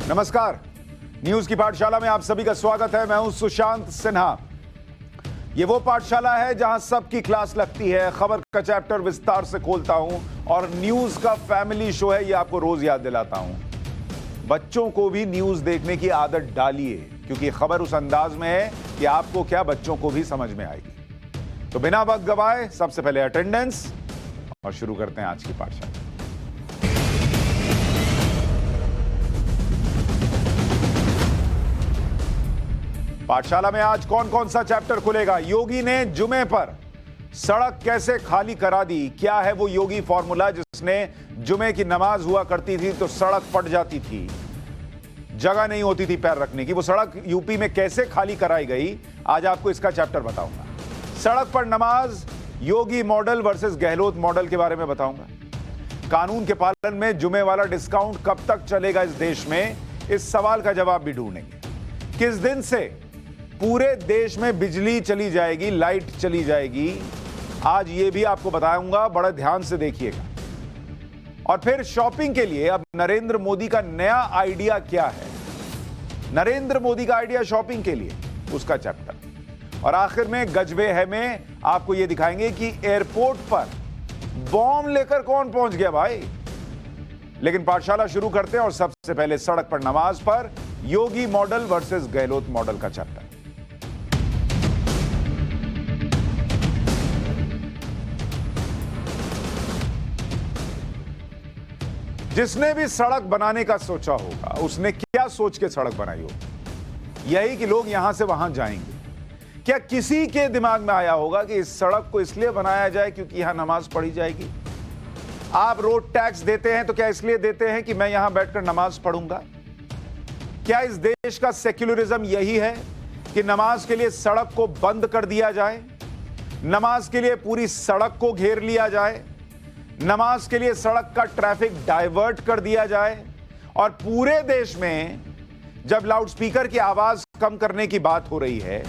नमस्कार, न्यूज की पाठशाला में आप सभी का स्वागत है। मैं हूं सुशांत सिन्हा। ये वो पाठशाला है जहां सबकी क्लास लगती है, खबर का चैप्टर विस्तार से खोलता हूं और न्यूज का फैमिली शो है, ये आपको रोज याद दिलाता हूं। बच्चों को भी न्यूज देखने की आदत डालिए, क्योंकि खबर उस अंदाज में है कि आपको क्या, बच्चों को भी समझ में आएगी। तो बिना वक्त गवाए सबसे पहले अटेंडेंस और शुरू करते हैं आज की पाठशाला। पाठशाला में आज कौन कौन सा चैप्टर खुलेगा? योगी ने जुमे पर सड़क कैसे खाली करा दी? क्या है वो योगी फॉर्मूला जिसने जुमे की नमाज हुआ करती थी तो सड़क फट जाती थी, जगह नहीं होती थी पैर रखने की? वो सड़क यूपी में कैसे खाली कराई गई, आज आपको इसका चैप्टर बताऊंगा। सड़क पर नमाज, योगी मॉडल वर्सेस गहलोत मॉडल के बारे में बताऊंगा। कानून के पालन में जुमे वाला डिस्काउंट कब तक चलेगा इस देश में, इस सवाल का जवाब भी ढूंढेंगे। किस दिन से पूरे देश में बिजली चली जाएगी, लाइट चली जाएगी, आज ये भी आपको बताऊंगा, बड़े ध्यान से देखिएगा। और फिर शॉपिंग के लिए अब नरेंद्र मोदी का नया आइडिया क्या है, नरेंद्र मोदी का आइडिया शॉपिंग के लिए, उसका चैप्टर। और आखिर में गजबे है में आपको ये दिखाएंगे कि एयरपोर्ट पर बॉम्ब लेकर कौन पहुंच गया भाई। लेकिन पाठशाला शुरू करते हैं और सबसे पहले सड़क पर नमाज पर योगी मॉडल वर्सेस गहलोत मॉडल का चैप्टर। जिसने भी सड़क बनाने का सोचा होगा, उसने क्या सोच के सड़क बनाई होगी? यही कि लोग यहां से वहां जाएंगे। क्या किसी के दिमाग में आया होगा कि इस सड़क को इसलिए बनाया जाए क्योंकि यहां नमाज पढ़ी जाएगी? आप रोड टैक्स देते हैं तो क्या इसलिए देते हैं कि मैं यहां बैठकर नमाज पढ़ूंगा? क्या इस देश का सेक्युलरिज्म यही है कि नमाज के लिए सड़क को बंद कर दिया जाए, नमाज के लिए पूरी सड़क को घेर लिया जाए, नमाज के लिए सड़क का ट्रैफिक डाइवर्ट कर दिया जाए, और पूरे देश में जब लाउडस्पीकर की आवाज कम करने की बात हो रही है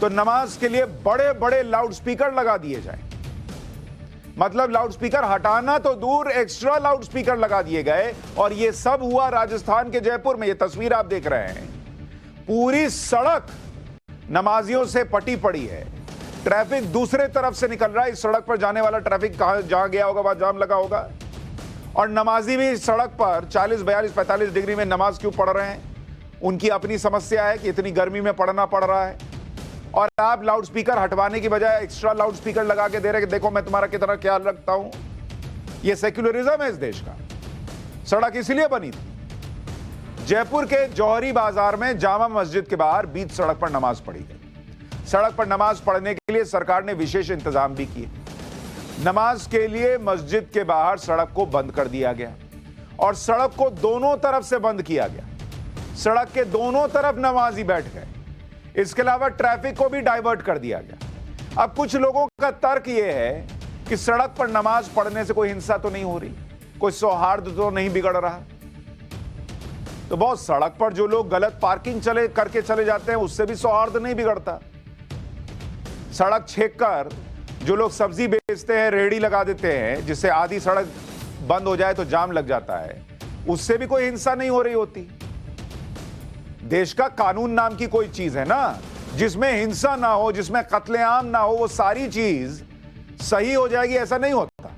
तो नमाज के लिए बड़े बड़े लाउडस्पीकर लगा दिए जाए? मतलब लाउडस्पीकर हटाना तो दूर, एक्स्ट्रा लाउडस्पीकर लगा दिए गए। और यह सब हुआ राजस्थान के जयपुर में। यह तस्वीर आप देख रहे हैं, पूरी सड़क नमाजियों से पटी पड़ी है, ट्रैफिक दूसरे तरफ से निकल रहा है। इस सड़क पर जाने वाला ट्रैफिक जहां गया होगा वहां जाम लगा होगा, और नमाजी भी सड़क पर 40, 42, 45 डिग्री में नमाज क्यों पढ़ रहे हैं? उनकी अपनी समस्या है कि इतनी गर्मी में पढ़ना पड़ रहा है, और आप लाउडस्पीकर हटवाने की बजाय एक्स्ट्रा लाउडस्पीकर लगा के दे रहे कि देखो मैं तुम्हारा कितना ख्याल रखता हूं। यह सेक्युलरिज्म है इस देश का। सड़क इसलिए बनी थी। जयपुर के जौहरी बाजार में जामा मस्जिद के बाहर बीच सड़क पर नमाज पढ़ी गई। सड़क पर नमाज पढ़ने के लिए सरकार ने विशेष इंतजाम भी किए। नमाज के लिए मस्जिद के बाहर सड़क को बंद कर दिया गया, और सड़क को दोनों तरफ से बंद किया गया। सड़क के दोनों तरफ नमाजी बैठ गए। इसके अलावा ट्रैफिक को भी डाइवर्ट कर दिया गया। अब कुछ लोगों का तर्क यह है कि सड़क पर नमाज पढ़ने से कोई हिंसा तो नहीं हो रही, कोई सौहार्द तो नहीं बिगड़ रहा। तो बहुत सड़क पर जो लोग गलत पार्किंग करके चले जाते हैं, उससे भी सौहार्द नहीं बिगड़ता। सड़क छेक कर जो लोग सब्जी बेचते हैं, रेहड़ी लगा देते हैं, जिससे आधी सड़क बंद हो जाए तो जाम लग जाता है, उससे भी कोई हिंसा नहीं हो रही होती। देश का कानून नाम की कोई चीज है ना, जिसमें हिंसा ना हो, जिसमें कत्लेआम ना हो, वो सारी चीज सही हो जाएगी, ऐसा नहीं होता।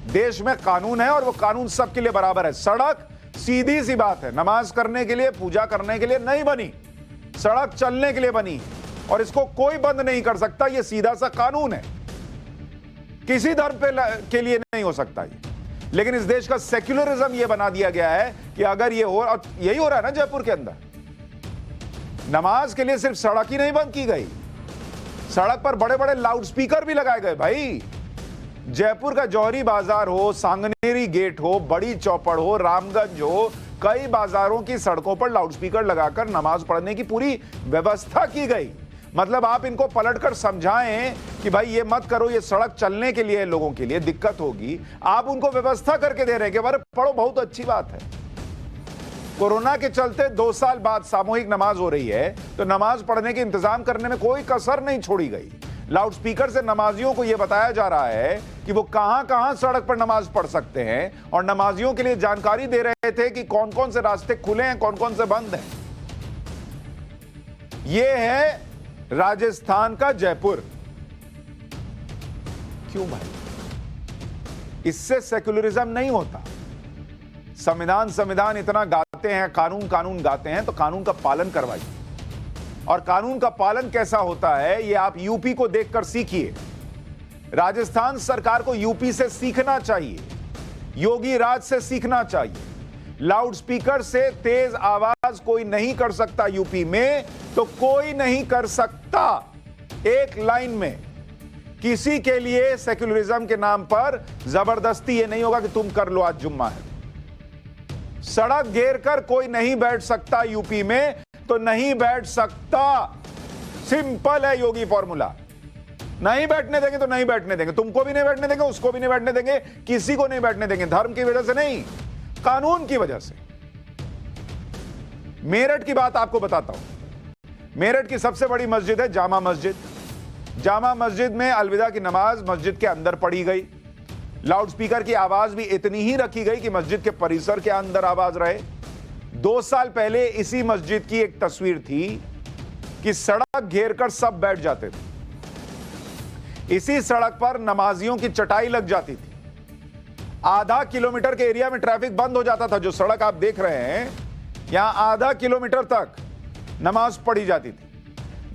देश में कानून है और वो कानून सबके लिए बराबर है। सड़क सीधी सी बात है, नमाज करने के लिए, पूजा करने के लिए नहीं बनी, सड़क चलने के लिए बनी, और इसको कोई बंद नहीं कर सकता। ये सीधा सा कानून है, किसी धर्म के लिए नहीं हो सकता ये। लेकिन इस देश का सेक्युलरिज्म ये बना दिया गया है कि अगर ये हो, और यही हो रहा है ना जयपुर के अंदर, नमाज के लिए सिर्फ सड़क ही नहीं बंद की गई, सड़क पर बड़े बड़े लाउडस्पीकर भी लगाए गए भाई। जयपुर का जौहरी बाजार हो, सांगनेरी गेट हो, बड़ी चौपड़ हो, रामगंज हो, कई बाजारों की सड़कों पर लाउडस्पीकर लगाकर नमाज पढ़ने की पूरी व्यवस्था की गई। मतलब आप इनको पलटकर समझाएं कि भाई ये मत करो, ये सड़क चलने के लिए, लोगों के लिए दिक्कत होगी, आप उनको व्यवस्था करके दे रहे हैं कि अरे पढ़ो, बहुत अच्छी बात है। कोरोना के चलते 2 साल बाद सामूहिक नमाज हो रही है, तो नमाज पढ़ने के इंतजाम करने में कोई कसर नहीं छोड़ी गई। लाउड स्पीकर से नमाजियों को यह बताया जा रहा है कि वो कहां कहां सड़क पर नमाज पढ़ सकते हैं और नमाजियों के लिए जानकारी दे रहे थे कि कौन कौन से रास्ते खुले हैं, कौन कौन से बंद हैं। यह है राजस्थान का जयपुर। क्यों भाई? इससे सेक्युलरिज्म नहीं होता। संविधान इतना गाते हैं, कानून गाते हैं, तो कानून का पालन करवाइए। और कानून का पालन कैसा होता है ये आप यूपी को देखकर सीखिए। राजस्थान सरकार को यूपी से सीखना चाहिए, योगी राज से सीखना चाहिए। लाउड स्पीकर से तेज आवाज कोई नहीं कर सकता यूपी में, तो कोई नहीं कर सकता। एक लाइन में किसी के लिए सेक्युलरिज्म के नाम पर जबरदस्ती ये नहीं होगा कि तुम कर लो, आज जुम्मा है। सड़क घेर कर कोई नहीं बैठ सकता यूपी में, तो नहीं बैठ सकता। सिंपल है योगी फॉर्मूला। नहीं बैठने देंगे तो नहीं बैठने देंगे, तुमको भी नहीं बैठने देंगे, उसको भी नहीं बैठने देंगे, किसी को नहीं बैठने देंगे। धर्म की वजह से नहीं, कानून की वजह से। मेरठ की बात आपको बताता हूं। मेरठ की सबसे बड़ी मस्जिद है जामा मस्जिद। जामा मस्जिद में अलविदा की नमाज मस्जिद के अंदर पढ़ी गई। लाउड स्पीकर की आवाज भी इतनी ही रखी गई कि मस्जिद के परिसर के अंदर आवाज रहे। 2 साल पहले इसी मस्जिद की एक तस्वीर थी कि सड़क घेरकर सब बैठ जाते थे। इसी सड़क पर नमाजियों की चटाई लग जाती थी। आधा किलोमीटर के एरिया में ट्रैफिक बंद हो जाता था। जो सड़क आप देख रहे हैं, यहां आधा किलोमीटर तक नमाज पढ़ी जाती थी।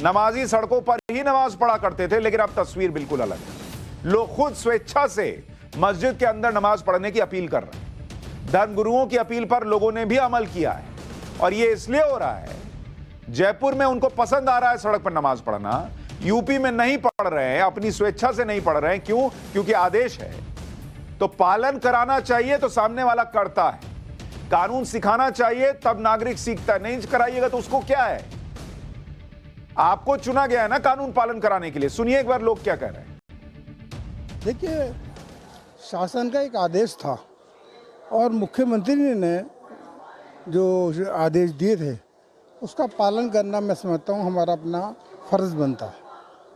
नमाजी सड़कों पर ही नमाज पढ़ा करते थे, लेकिन अब तस्वीर बिल्कुल अलग है। लोग खुद स्वेच्छा से मस्जिद के अंदर नमाज पढ़ने की अपील कर रहे हैं। धर्मगुरुओं की अपील पर लोगों ने भी अमल किया है, और यह इसलिए हो रहा है, जयपुर में उनको पसंद आ रहा है सड़क पर नमाज पढ़ना, यूपी में नहीं पढ़ रहे हैं, अपनी स्वेच्छा से नहीं पढ़ रहे हैं। क्यों? क्योंकि आदेश है। तो पालन कराना चाहिए तो सामने वाला करता है, कानून सिखाना चाहिए तब नागरिक सीखता है। नहीं कराइएगा तो उसको क्या है? आपको चुना गया है ना कानून पालन कराने के लिए। सुनिए एक बार लोग क्या कह रहे हैं। देखिए, शासन का एक आदेश था और मुख्यमंत्री ने जो आदेश दिए थे उसका पालन करना मैं समझता हूँ हमारा अपना फ़र्ज़ बनता है।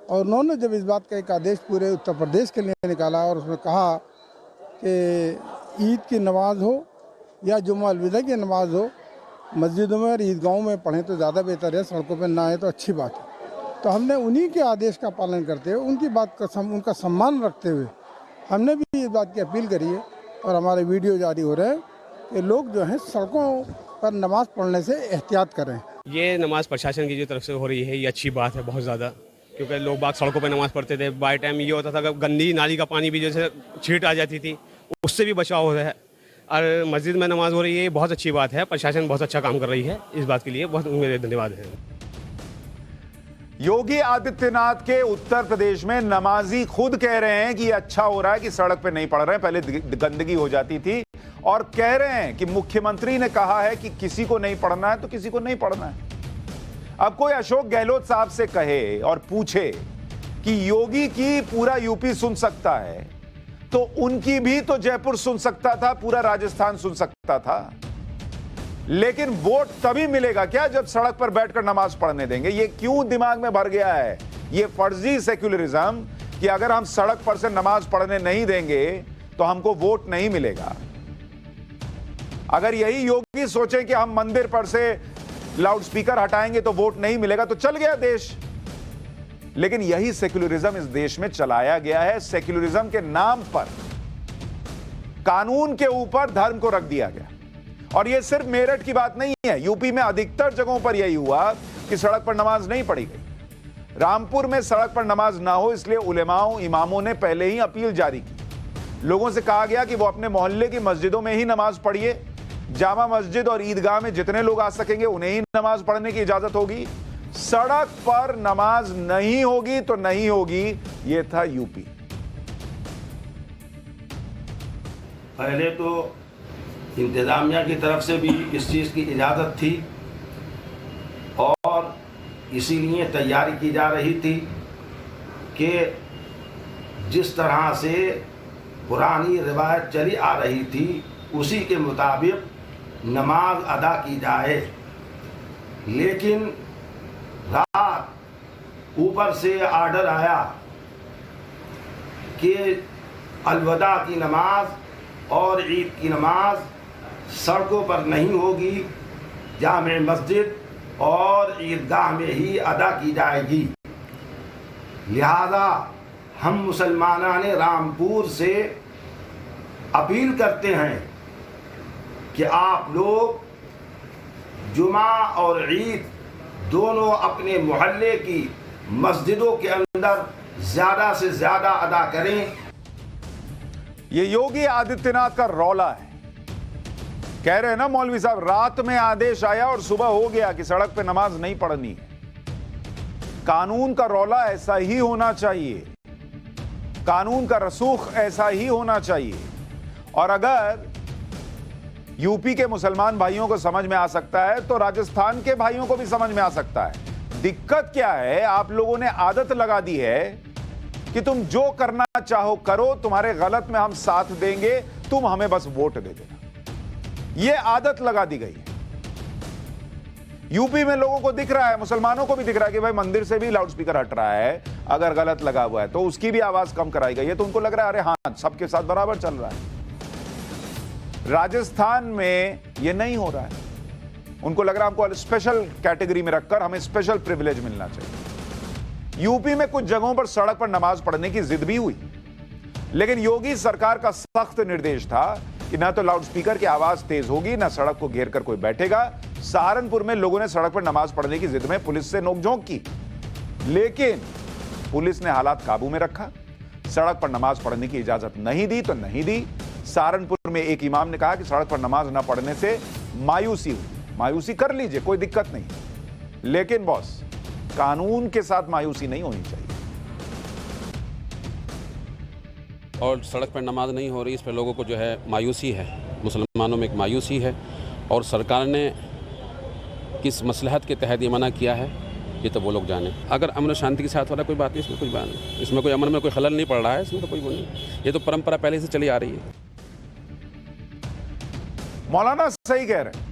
और उन्होंने जब इस बात का एक आदेश पूरे उत्तर प्रदेश के लिए निकाला और उसमें कहा कि ईद की नमाज हो या जुम्मा अलविदा की नमाज हो, मस्जिदों में और ईदगाहों में पढ़ें तो ज़्यादा बेहतर है, सड़कों पर ना आए तो अच्छी बात है। तो हमने उन्हीं के आदेश का पालन करते हुए, उनकी बात का उनका सम्मान रखते हुए हमने भी इस बात की अपील करी है और हमारे वीडियो जारी हो रहे हैं कि लोग जो हैं सड़कों पर नमाज पढ़ने से एहतियात करें। ये नमाज प्रशासन की जो तरफ से हो रही है, ये अच्छी बात है बहुत ज़्यादा, क्योंकि लोग बाग सड़कों पर नमाज पढ़ते थे। बाय टाइम ये होता था कि गंदी नाली का पानी भी जैसे छींट आ जाती थी, उससे भी बचाव हो रहा है। और मस्जिद में नमाज हो रही है, ये बहुत अच्छी बात है। प्रशासन बहुत अच्छा काम कर रही है, इस बात के लिए बहुत मेरे धन्यवाद है। योगी आदित्यनाथ के उत्तर प्रदेश में नमाजी खुद कह रहे हैं कि अच्छा हो रहा है कि सड़क पे नहीं पढ़ रहे हैं, पहले गंदगी हो जाती थी। और कह रहे हैं कि मुख्यमंत्री ने कहा है कि किसी को नहीं पढ़ना है तो किसी को नहीं पढ़ना है। अब कोई अशोक गहलोत साहब से कहे और पूछे कि योगी की पूरा यूपी सुन सकता है, तो उनकी भी तो जयपुर सुन सकता था, पूरा राजस्थान सुन सकता था। लेकिन वोट तभी मिलेगा क्या जब सड़क पर बैठकर नमाज पढ़ने देंगे। ये क्यों दिमाग में भर गया है ये फर्जी सेक्युलरिज्म कि अगर हम सड़क पर से नमाज पढ़ने नहीं देंगे तो हमको वोट नहीं मिलेगा। अगर यही योगी सोचे कि हम मंदिर पर से लाउड स्पीकर हटाएंगे तो वोट नहीं मिलेगा, तो चल गया देश। लेकिन यही सेक्युलरिज्म इस देश में चलाया गया है। सेक्युलरिज्म के नाम पर कानून के ऊपर धर्म को रख दिया गया। और यह सिर्फ मेरठ की बात नहीं है, यूपी में अधिकतर जगहों पर यही हुआ कि सड़क पर नमाज नहीं पढ़ी गई। रामपुर में सड़क पर नमाज ना हो इसलिए उलेमाओं इमामों ने पहले ही अपील जारी की। लोगों से कहा गया कि वो अपने मोहल्ले की मस्जिदों में ही नमाज पढ़िए। जामा मस्जिद और ईदगाह में जितने लोग आ सकेंगे उन्हें ही नमाज पढ़ने की इजाजत होगी। सड़क पर नमाज नहीं होगी तो नहीं होगी। यह था यूपी। पहले तो इंतजामिया की तरफ से भी इस चीज़ की इजाज़त थी और इसीलिए तैयारी की जा रही थी कि जिस तरह से पुरानी रिवायत चली आ रही थी उसी के मुताबिक नमाज अदा की जाए। लेकिन रात ऊपर से आर्डर आया कि अलविदा की नमाज और ईद की नमाज सड़कों पर नहीं होगी, जामे मस्जिद और ईदगाह में ही अदा की जाएगी। लिहाजा हम मुसलमानान रामपुर से अपील करते हैं कि आप लोग जुमा और ईद दोनों अपने मोहल्ले की मस्जिदों के अंदर ज़्यादा से ज़्यादा अदा करें। ये योगी आदित्यनाथ का रौला है। कह रहे हैं ना मौलवी साहब, रात में आदेश आया और सुबह हो गया कि सड़क पे नमाज नहीं पढ़नी है। कानून का रौला ऐसा ही होना चाहिए, कानून का रसूख ऐसा ही होना चाहिए। और अगर यूपी के मुसलमान भाइयों को समझ में आ सकता है तो राजस्थान के भाइयों को भी समझ में आ सकता है। दिक्कत क्या है, आप लोगों ने आदत लगा दी है कि तुम जो करना चाहो करो, तुम्हारे गलत में हम साथ देंगे, तुम हमें बस वोट दे देना। यह आदत लगा दी गई है। यूपी में लोगों को दिख रहा है, मुसलमानों को भी दिख रहा है कि भाई मंदिर से भी लाउडस्पीकर हट रहा है, अगर गलत लगा हुआ है तो उसकी भी आवाज कम कराई गई है। तो उनको लग रहा है अरे हाँ, सबके साथ बराबर चल रहा है। राजस्थान में यह नहीं हो रहा है। उनको लग रहा है हमको स्पेशल कैटेगरी में रखकर हमें स्पेशल प्रिविलेज मिलना चाहिए। यूपी में कुछ जगहों पर सड़क पर नमाज पढ़ने की जिद भी हुई, लेकिन योगी सरकार का सख्त निर्देश था कि ना तो लाउडस्पीकर की आवाज तेज होगी, ना सड़क को घेर कर कोई बैठेगा। सहारनपुर में लोगों ने सड़क पर नमाज पढ़ने की जिद में पुलिस से नोकझोंक की, लेकिन पुलिस ने हालात काबू में रखा। सड़क पर नमाज पढ़ने की इजाजत नहीं दी तो नहीं दी। सहारनपुर में एक इमाम ने कहा कि सड़क पर नमाज न पढ़ने से मायूसी हुई। मायूसी कर लीजिए, कोई दिक्कत नहीं, लेकिन बॉस कानून के साथ मायूसी नहीं होनी चाहिए। और सड़क पर नमाज नहीं हो रही, इस पर लोगों को जो है मायूसी है, मुसलमानों में एक मायूसी है। और सरकार ने किस मसलहत के तहत ये मना किया है ये तो वो लोग जाने। अगर अमन और शांति के साथ हो रहा कोई बात नहीं, इसमें कोई बात नहीं, इसमें कोई अमन में कोई खलल नहीं पड़ रहा है, इसमें तो कोई वो नहीं। ये तो परंपरा पहले से चली आ रही है। मौलाना सही कह रहे हैं,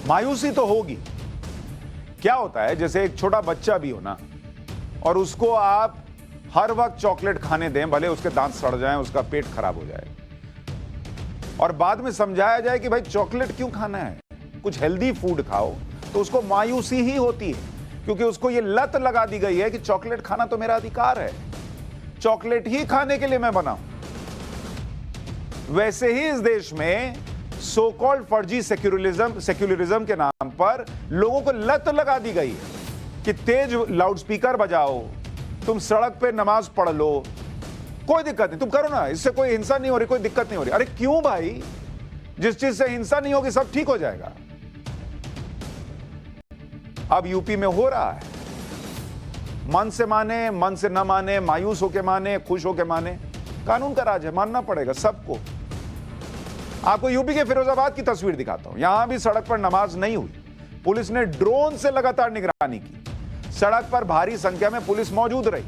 मायूसी तो होगी। क्या होता है, जैसे एक छोटा बच्चा भी हो ना, और उसको आप हर वक्त चॉकलेट खाने दें, भले उसके दांत सड़ जाएं, उसका पेट खराब हो जाए, और बाद में समझाया जाए कि भाई चॉकलेट क्यों खाना है, कुछ हेल्दी फूड खाओ, तो उसको मायूसी ही होती है, क्योंकि उसको यह लत लगा दी गई है कि चॉकलेट खाना तो मेरा अधिकार है, चॉकलेट ही खाने के लिए मैं बना हूं। वैसे ही इस देश में सो कॉल्ड फर्जी सेक्युलरिज्म के नाम पर लोगों को लत लगा दी गई है कि तेज लाउडस्पीकर बजाओ, तुम सड़क पे नमाज पढ़ लो, कोई दिक्कत नहीं, तुम करो ना, इससे कोई हिंसा नहीं हो रही, कोई दिक्कत नहीं हो रही। अरे क्यों भाई, जिस चीज से हिंसा नहीं होगी सब ठीक हो जाएगा। अब यूपी में हो रहा है, मन से माने, मन से न माने, मायूस होके माने, खुश होके माने, कानून का राज है, मानना पड़ेगा सबको। आपको यूपी के फिरोजाबाद की तस्वीर दिखाता हूं। यहां भी सड़क पर नमाज नहीं हुई, पुलिस ने ड्रोन से लगातार निगरानी की, सड़क पर भारी संख्या में पुलिस मौजूद रही।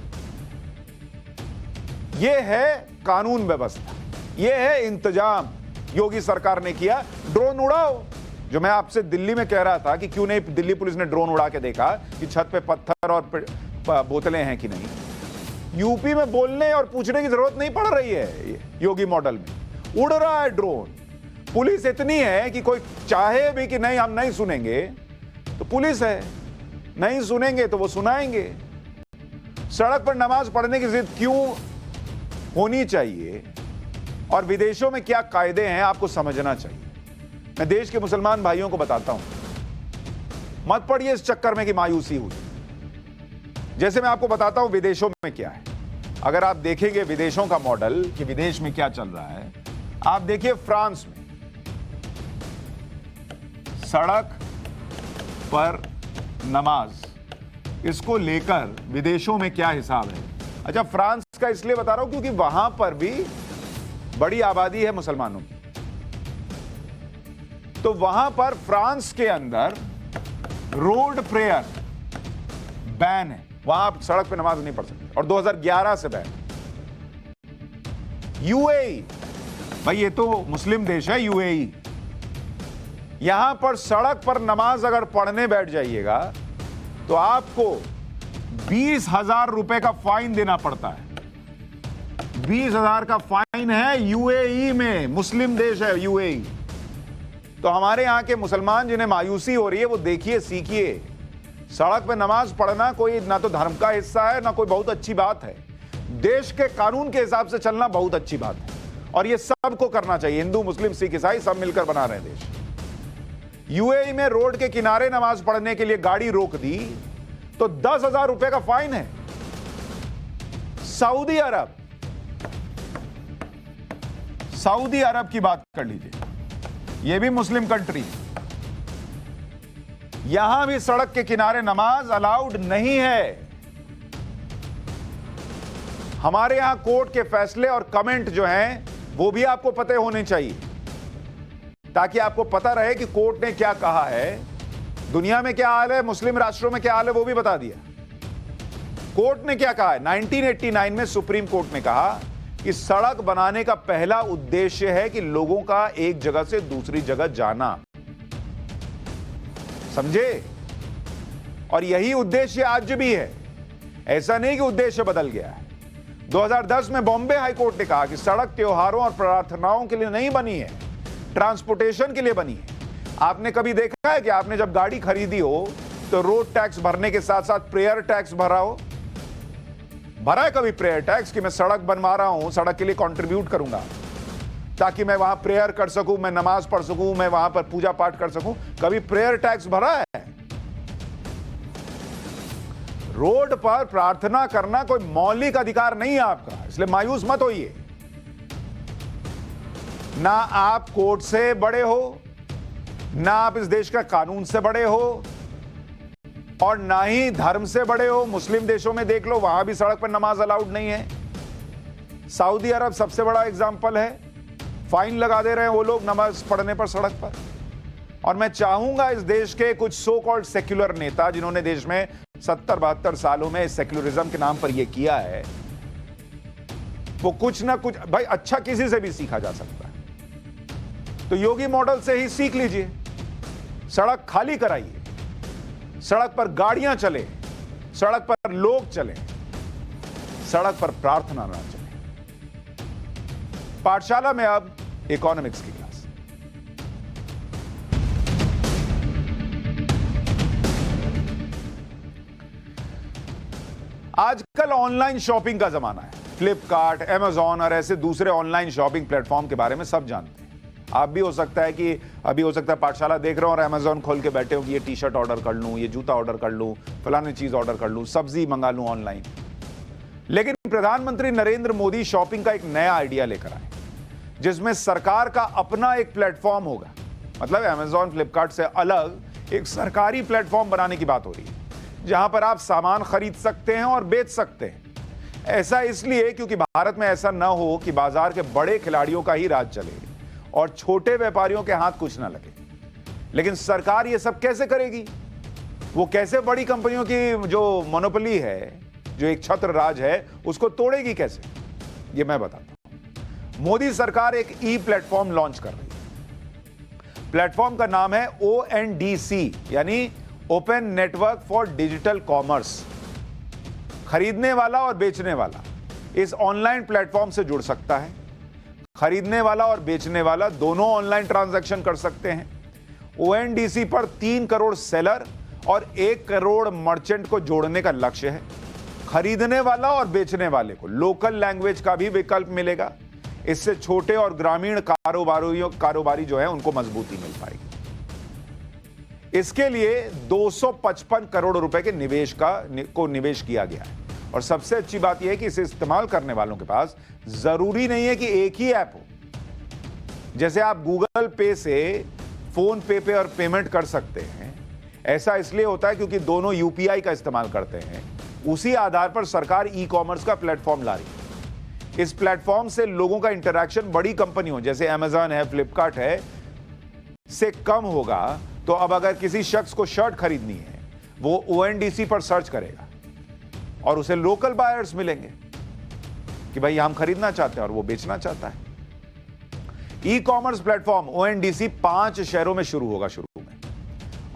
यह है कानून व्यवस्था, यह है इंतजाम योगी सरकार ने किया। ड्रोन उड़ाओ, जो मैं आपसे दिल्ली में कह रहा था कि क्यों नहीं दिल्ली पुलिस ने ड्रोन उड़ा के देखा कि छत पे पत्थर और बोतलें हैं कि नहीं। यूपी में बोलने और पूछने की जरूरत नहीं पड़ रही है, योगी मॉडल में उड़ रहा है ड्रोन। पुलिस इतनी है कि कोई चाहे भी कि नहीं हम नहीं सुनेंगे तो पुलिस है, नहीं सुनेंगे तो वो सुनाएंगे। सड़क पर नमाज पढ़ने की जिद क्यों होनी चाहिए और विदेशों में क्या कायदे हैं आपको समझना चाहिए। मैं देश के मुसलमान भाइयों को बताता हूं, मत पड़िए इस चक्कर में कि मायूसी हुई। जैसे मैं आपको बताता हूं विदेशों में क्या है। अगर आप देखेंगे विदेशों का मॉडल कि विदेश में क्या चल रहा है, आप देखिए फ्रांस में सड़क पर नमाज, इसको लेकर विदेशों में क्या हिसाब है। अच्छा, फ्रांस का इसलिए बता रहा हूं क्योंकि वहां पर भी बड़ी आबादी है मुसलमानों की। तो वहां पर फ्रांस के अंदर रोड प्रेयर बैन है, वहां आप सड़क पे नमाज नहीं पढ़ सकते, और 2011 से बैन। यूएई, भाई ये तो मुस्लिम देश है यूएई, यहां पर सड़क पर नमाज अगर पढ़ने बैठ जाइएगा तो आपको 20,000 रुपए का फाइन देना पड़ता है। 20,000 का फाइन है यूएई में, मुस्लिम देश है यूएई। तो हमारे यहां के मुसलमान जिन्हें मायूसी हो रही है वो देखिए, सीखिए। सड़क पे नमाज पढ़ना कोई ना तो धर्म का हिस्सा है ना कोई बहुत अच्छी बात है। देश के कानून के हिसाब से चलना बहुत अच्छी बात है और ये सबको करना चाहिए। हिंदू, मुस्लिम, सिख, ईसाई सब मिलकर बना रहे हैं देश। यूएई में रोड के किनारे नमाज पढ़ने के लिए गाड़ी रोक दी तो 10,000 रुपए का फाइन है। सऊदी अरब, सऊदी अरब की बात कर लीजिए, यह भी मुस्लिम कंट्री, यहां भी सड़क के किनारे नमाज अलाउड नहीं है। हमारे यहां कोर्ट के फैसले और कमेंट जो हैं वो भी आपको पते होने चाहिए ताकि आपको पता रहे कि कोर्ट ने क्या कहा है, दुनिया में क्या हाल है, मुस्लिम राष्ट्रों में क्या हाल है वो भी बता दिया। कोर्ट ने क्या कहा है? 1989 में सुप्रीम कोर्ट ने कहा कि सड़क बनाने का पहला उद्देश्य है कि लोगों का एक जगह से दूसरी जगह जाना, समझे? और यही उद्देश्य आज भी है, ऐसा नहीं कि उद्देश्य बदल गया है। 2010 में बॉम्बे हाई कोर्ट ने कहा कि सड़क त्योहारों और प्रार्थनाओं के लिए नहीं बनी है, ट्रांसपोर्टेशन के लिए बनी है। आपने कभी देखा है कि आपने जब गाड़ी खरीदी हो तो रोड टैक्स भरने के साथ साथ प्रेयर टैक्स भरा हो? भरा है कभी प्रेयर टैक्स कि मैं सड़क बनवा रहा हूं, सड़क के लिए कंट्रीब्यूट करूंगा ताकि मैं वहां प्रेयर कर सकूं, मैं नमाज पढ़ सकूं, मैं वहां पर पूजा पाठ कर सकूं? कभी प्रेयर टैक्स भरा है? रोड पर प्रार्थना करना कोई मौलिक अधिकार नहीं है आपका, इसलिए मायूस मत होइए। ना आप कोर्ट से बड़े हो, ना आप इस देश का कानून से बड़े हो, और ना ही धर्म से बड़े हो। मुस्लिम देशों में देख लो, वहां भी सड़क पर नमाज अलाउड नहीं है। सऊदी अरब सबसे बड़ा एग्जाम्पल है, फाइन लगा दे रहे हैं वो लोग नमाज पढ़ने पर सड़क पर। और मैं चाहूंगा इस देश के कुछ सो कॉल्ड सेक्युलर नेता जिन्होंने देश में 70-72 सालों में सेक्युलरिज्म के नाम पर यह किया है, वो कुछ ना कुछ, भाई अच्छा किसी से भी सीखा जा सकता है, तो योगी मॉडल से ही सीख लीजिए। सड़क खाली कराइए, सड़क पर गाड़ियां चले, सड़क पर लोग चले, सड़क पर प्रार्थना ना चले। पाठशाला में अब इकोनॉमिक्स की क्लास। आजकल ऑनलाइन शॉपिंग का जमाना है। फ्लिपकार्ट, अमेजॉन और ऐसे दूसरे ऑनलाइन शॉपिंग प्लेटफॉर्म के बारे में सब जानते हैं। आप भी हो सकता है कि अभी हो सकता है पाठशाला देख रहे हो और अमेजॉन खोल के बैठे हो कि ये टी शर्ट ऑर्डर कर लूं, ये जूता ऑर्डर कर लूं, फलानी चीज ऑर्डर कर लूं, सब्जी मंगा लूं ऑनलाइन। लेकिन प्रधानमंत्री नरेंद्र मोदी शॉपिंग का एक नया आइडिया लेकर आए जिसमें सरकार का अपना एक प्लेटफॉर्म होगा। मतलब अमेजॉन, फ्लिपकार्ट से अलग एक सरकारी प्लेटफॉर्म बनाने की बात हो रही है जहां पर आप सामान खरीद सकते हैं और बेच सकते हैं। ऐसा इसलिए क्योंकि भारत में ऐसा ना हो कि बाजार के बड़े खिलाड़ियों का ही राज चले और छोटे व्यापारियों के हाथ कुछ ना लगे। लेकिन सरकार ये सब कैसे करेगी? वो कैसे बड़ी कंपनियों की जो मोनोपोली है, जो एक छत्र राज है, उसको तोड़ेगी कैसे? ये मैं बताता हूं। मोदी सरकार एक ई प्लेटफॉर्म लॉन्च कर रही है। प्लेटफॉर्म का नाम है ONDC, यानी open network for digital commerce. खरीदने वाला और बेचने वाला इस ऑनलाइन प्लेटफॉर्म से जुड़ सकता है। खरीदने वाला और बेचने वाला दोनों ऑनलाइन ट्रांजैक्शन कर सकते हैं। ONDC पर 3 करोड़ सेलर और 1 करोड़ मर्चेंट को जोड़ने का लक्ष्य है। खरीदने वाला और बेचने वाले को लोकल लैंग्वेज का भी विकल्प मिलेगा। इससे छोटे और ग्रामीण कारोबारी जो है उनको मजबूती मिल पाएगी। इसके लिए 255 करोड़ रुपए के निवेश किया गया है। और सबसे अच्छी बात यह है कि इसे इस्तेमाल करने वालों के पास जरूरी नहीं है कि एक ही ऐप हो। जैसे आप गूगल पे से फोन पे पे और पेमेंट कर सकते हैं, ऐसा इसलिए होता है क्योंकि दोनों UPI का इस्तेमाल करते हैं। उसी आधार पर सरकार ई कॉमर्स का प्लेटफॉर्म ला रही है। इस प्लेटफॉर्म से लोगों का इंटरैक्शन बड़ी कंपनियों जैसे अमेजॉन है, फ्लिपकार्ट है, से कम होगा। तो अब अगर किसी शख्स को शर्ट खरीदनी है, वो ONDC पर सर्च करेगा और उसे लोकल बायर्स मिलेंगे कि भाई हम खरीदना चाहते हैं और वो बेचना चाहता है। ई कॉमर्स प्लेटफॉर्म ONDC 5 शहरों में शुरू होगा। शुरू में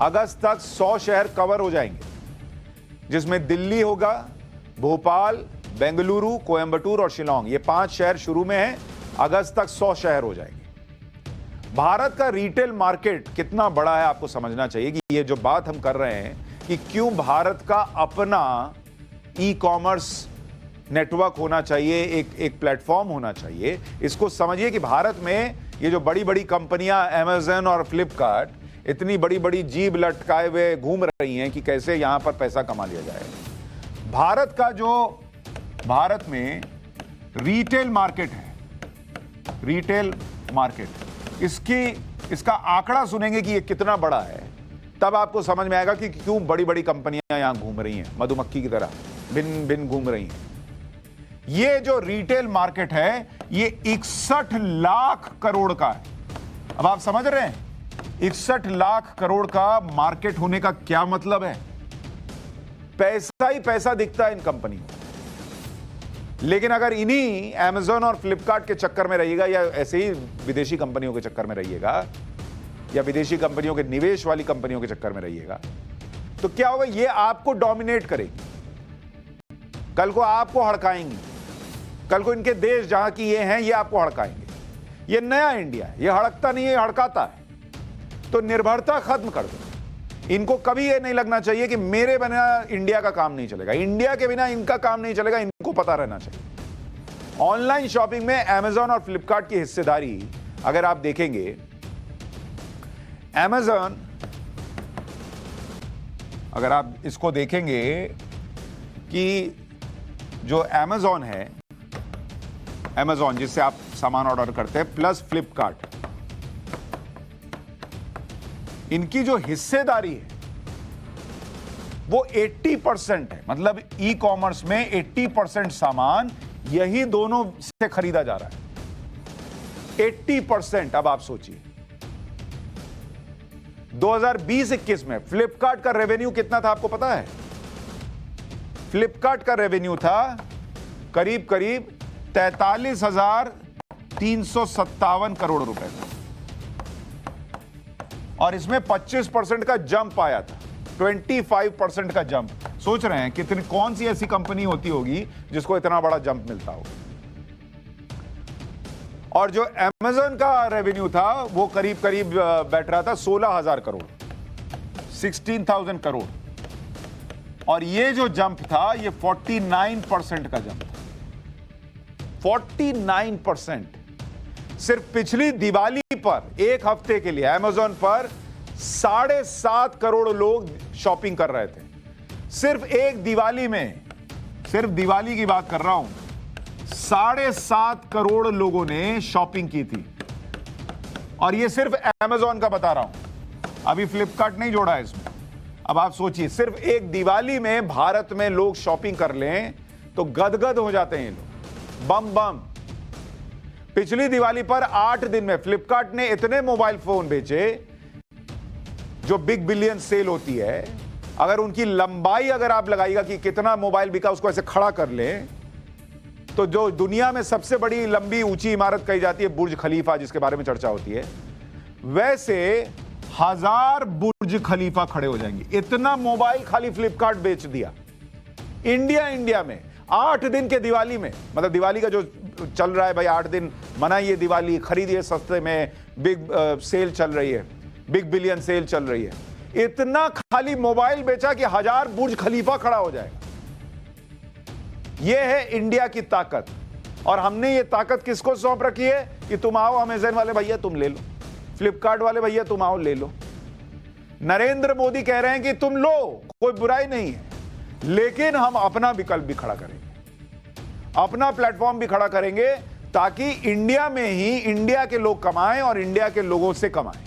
अगस्त तक 100 शहर कवर हो जाएंगे, जिसमें दिल्ली होगा, भोपाल, बेंगलुरु, कोयंबटूर और शिलोंग, ये 5 शहर शुरू में हैं। अगस्त तक 100 शहर हो जाएंगे। भारत का रिटेल मार्केट कितना बड़ा है आपको समझना चाहिए कि ये जो बात हम कर रहे हैं कि क्यों भारत का अपना ई कॉमर्स नेटवर्क होना चाहिए, एक प्लेटफॉर्म होना चाहिए। इसको समझिए कि भारत में ये जो बड़ी बड़ी कंपनियां अमेज़न और फ्लिपकार्ट इतनी बड़ी बड़ी जीभ लटकाए हुए घूम रही हैं कि कैसे यहां पर पैसा कमा लिया जाए। भारत में रिटेल मार्केट है, रिटेल मार्केट, इसका आंकड़ा सुनेंगे कि ये कितना बड़ा है, तब आपको समझ में आएगा कि क्यों बड़ी बड़ी कंपनियां यहां घूम रही हैं, मधुमक्खी की तरह भिन्न भिन्न घूम रही हैं। ये जो रिटेल मार्केट है ये 61 लाख करोड़ का है। अब आप समझ रहे हैं 61 लाख करोड़ का मार्केट होने का क्या मतलब है? पैसा ही पैसा दिखता है इन कंपनियों को। लेकिन अगर इन्हीं अमेज़न और फ्लिपकार्ट के चक्कर में रहिएगा या ऐसे ही विदेशी कंपनियों के चक्कर में रहिएगा या विदेशी कंपनियों के निवेश वाली कंपनियों के चक्कर में रहिएगा, तो क्या होगा? ये आपको डोमिनेट करेगी, कल को आपको हड़काएंगी, कल को इनके देश जहां की ये हैं ये आपको हड़काएंगे। ये नया इंडिया है, ये हड़कता नहीं है, हड़काता है। तो निर्भरता खत्म कर दो। इनको कभी ये नहीं लगना चाहिए कि मेरे बिना इंडिया का काम नहीं चलेगा, इंडिया के बिना इनका काम नहीं चलेगा। इनको पता रहना चाहिए ऑनलाइन शॉपिंग में अमेज़न और फ्लिपकार्ट की हिस्सेदारी अगर आप देखेंगे, अमेज़न अगर आप इसको देखेंगे कि जो अमेज़न है, अमेज़न जिससे आप सामान ऑर्डर करते हैं, प्लस फ्लिपकार्ट, इनकी जो हिस्सेदारी है वो 80% है। मतलब ई कॉमर्स में 80% सामान यही दोनों से खरीदा जा रहा है। 80%। अब आप सोचिए 2020-21 में फ्लिपकार्ट का रेवेन्यू कितना था आपको पता है? फ्लिपकार्ट का रेवेन्यू था करीब 43,357 करोड़ रुपए का, और इसमें 25% का जंप आया था, 25% का जंप। सोच रहे हैं कितनी, कौन सी ऐसी कंपनी होती होगी जिसको इतना बड़ा जंप मिलता हो। और जो अमेज़न का रेवेन्यू था वो करीब बैठ रहा था 16,000 करोड़, 16,000 करोड़, और ये जो जंप था ये 49% का जंप था। 49%। सिर्फ पिछली दिवाली पर एक हफ्ते के लिए अमेज़न पर 7.5 करोड़ लोग शॉपिंग कर रहे थे। सिर्फ एक दिवाली में, सिर्फ दिवाली की बात कर रहा हूं, 7.5 करोड़ लोगों ने शॉपिंग की थी। और ये सिर्फ अमेज़न का बता रहा हूं, अभी फ्लिपकार्ट नहीं जोड़ा है इसमें। अब आप सोचिए सिर्फ एक दिवाली में भारत में लोग शॉपिंग कर लें तो गदगद हो जाते हैं ये लोग, बम बम। पिछली दिवाली पर 8 दिन में फ्लिपकार्ट ने इतने मोबाइल फोन बेचे, जो बिग बिलियन सेल होती है, अगर उनकी लंबाई अगर आप लगाइएगा कि कितना मोबाइल बिका, उसको ऐसे खड़ा कर लें, तो जो दुनिया में सबसे बड़ी लंबी ऊंची इमारत कही जाती है बुर्ज खलीफा, जिसके बारे में चर्चा होती है, वैसे 1000 बुर्ज खलीफा खड़े हो जाएंगे। इतना मोबाइल खाली फ्लिपकार्ट बेच दिया इंडिया में 8 दिन के दिवाली में। मतलब दिवाली का जो चल रहा है भाई, 8 दिन मनाइए दिवाली, खरीदिए सस्ते में, बिग सेल चल रही है, बिग बिलियन सेल चल रही है। इतना खाली मोबाइल बेचा कि 1000 बुर्ज खलीफा खड़ा हो जाएगा। यह है इंडिया की ताकत। और हमने ये ताकत किसको सौंप रखी है कि तुम आओ अमेज़न वाले भैया तुम ले लो, फ्लिपकार्ट वाले भैया तुम आओ ले लो। नरेंद्र मोदी कह रहे हैं कि तुम लो, कोई बुराई नहीं है, लेकिन हम अपना विकल्प भी खड़ा करेंगे, अपना प्लेटफॉर्म भी खड़ा करेंगे, ताकि इंडिया में ही इंडिया के लोग कमाएं और इंडिया के लोगों से कमाएं।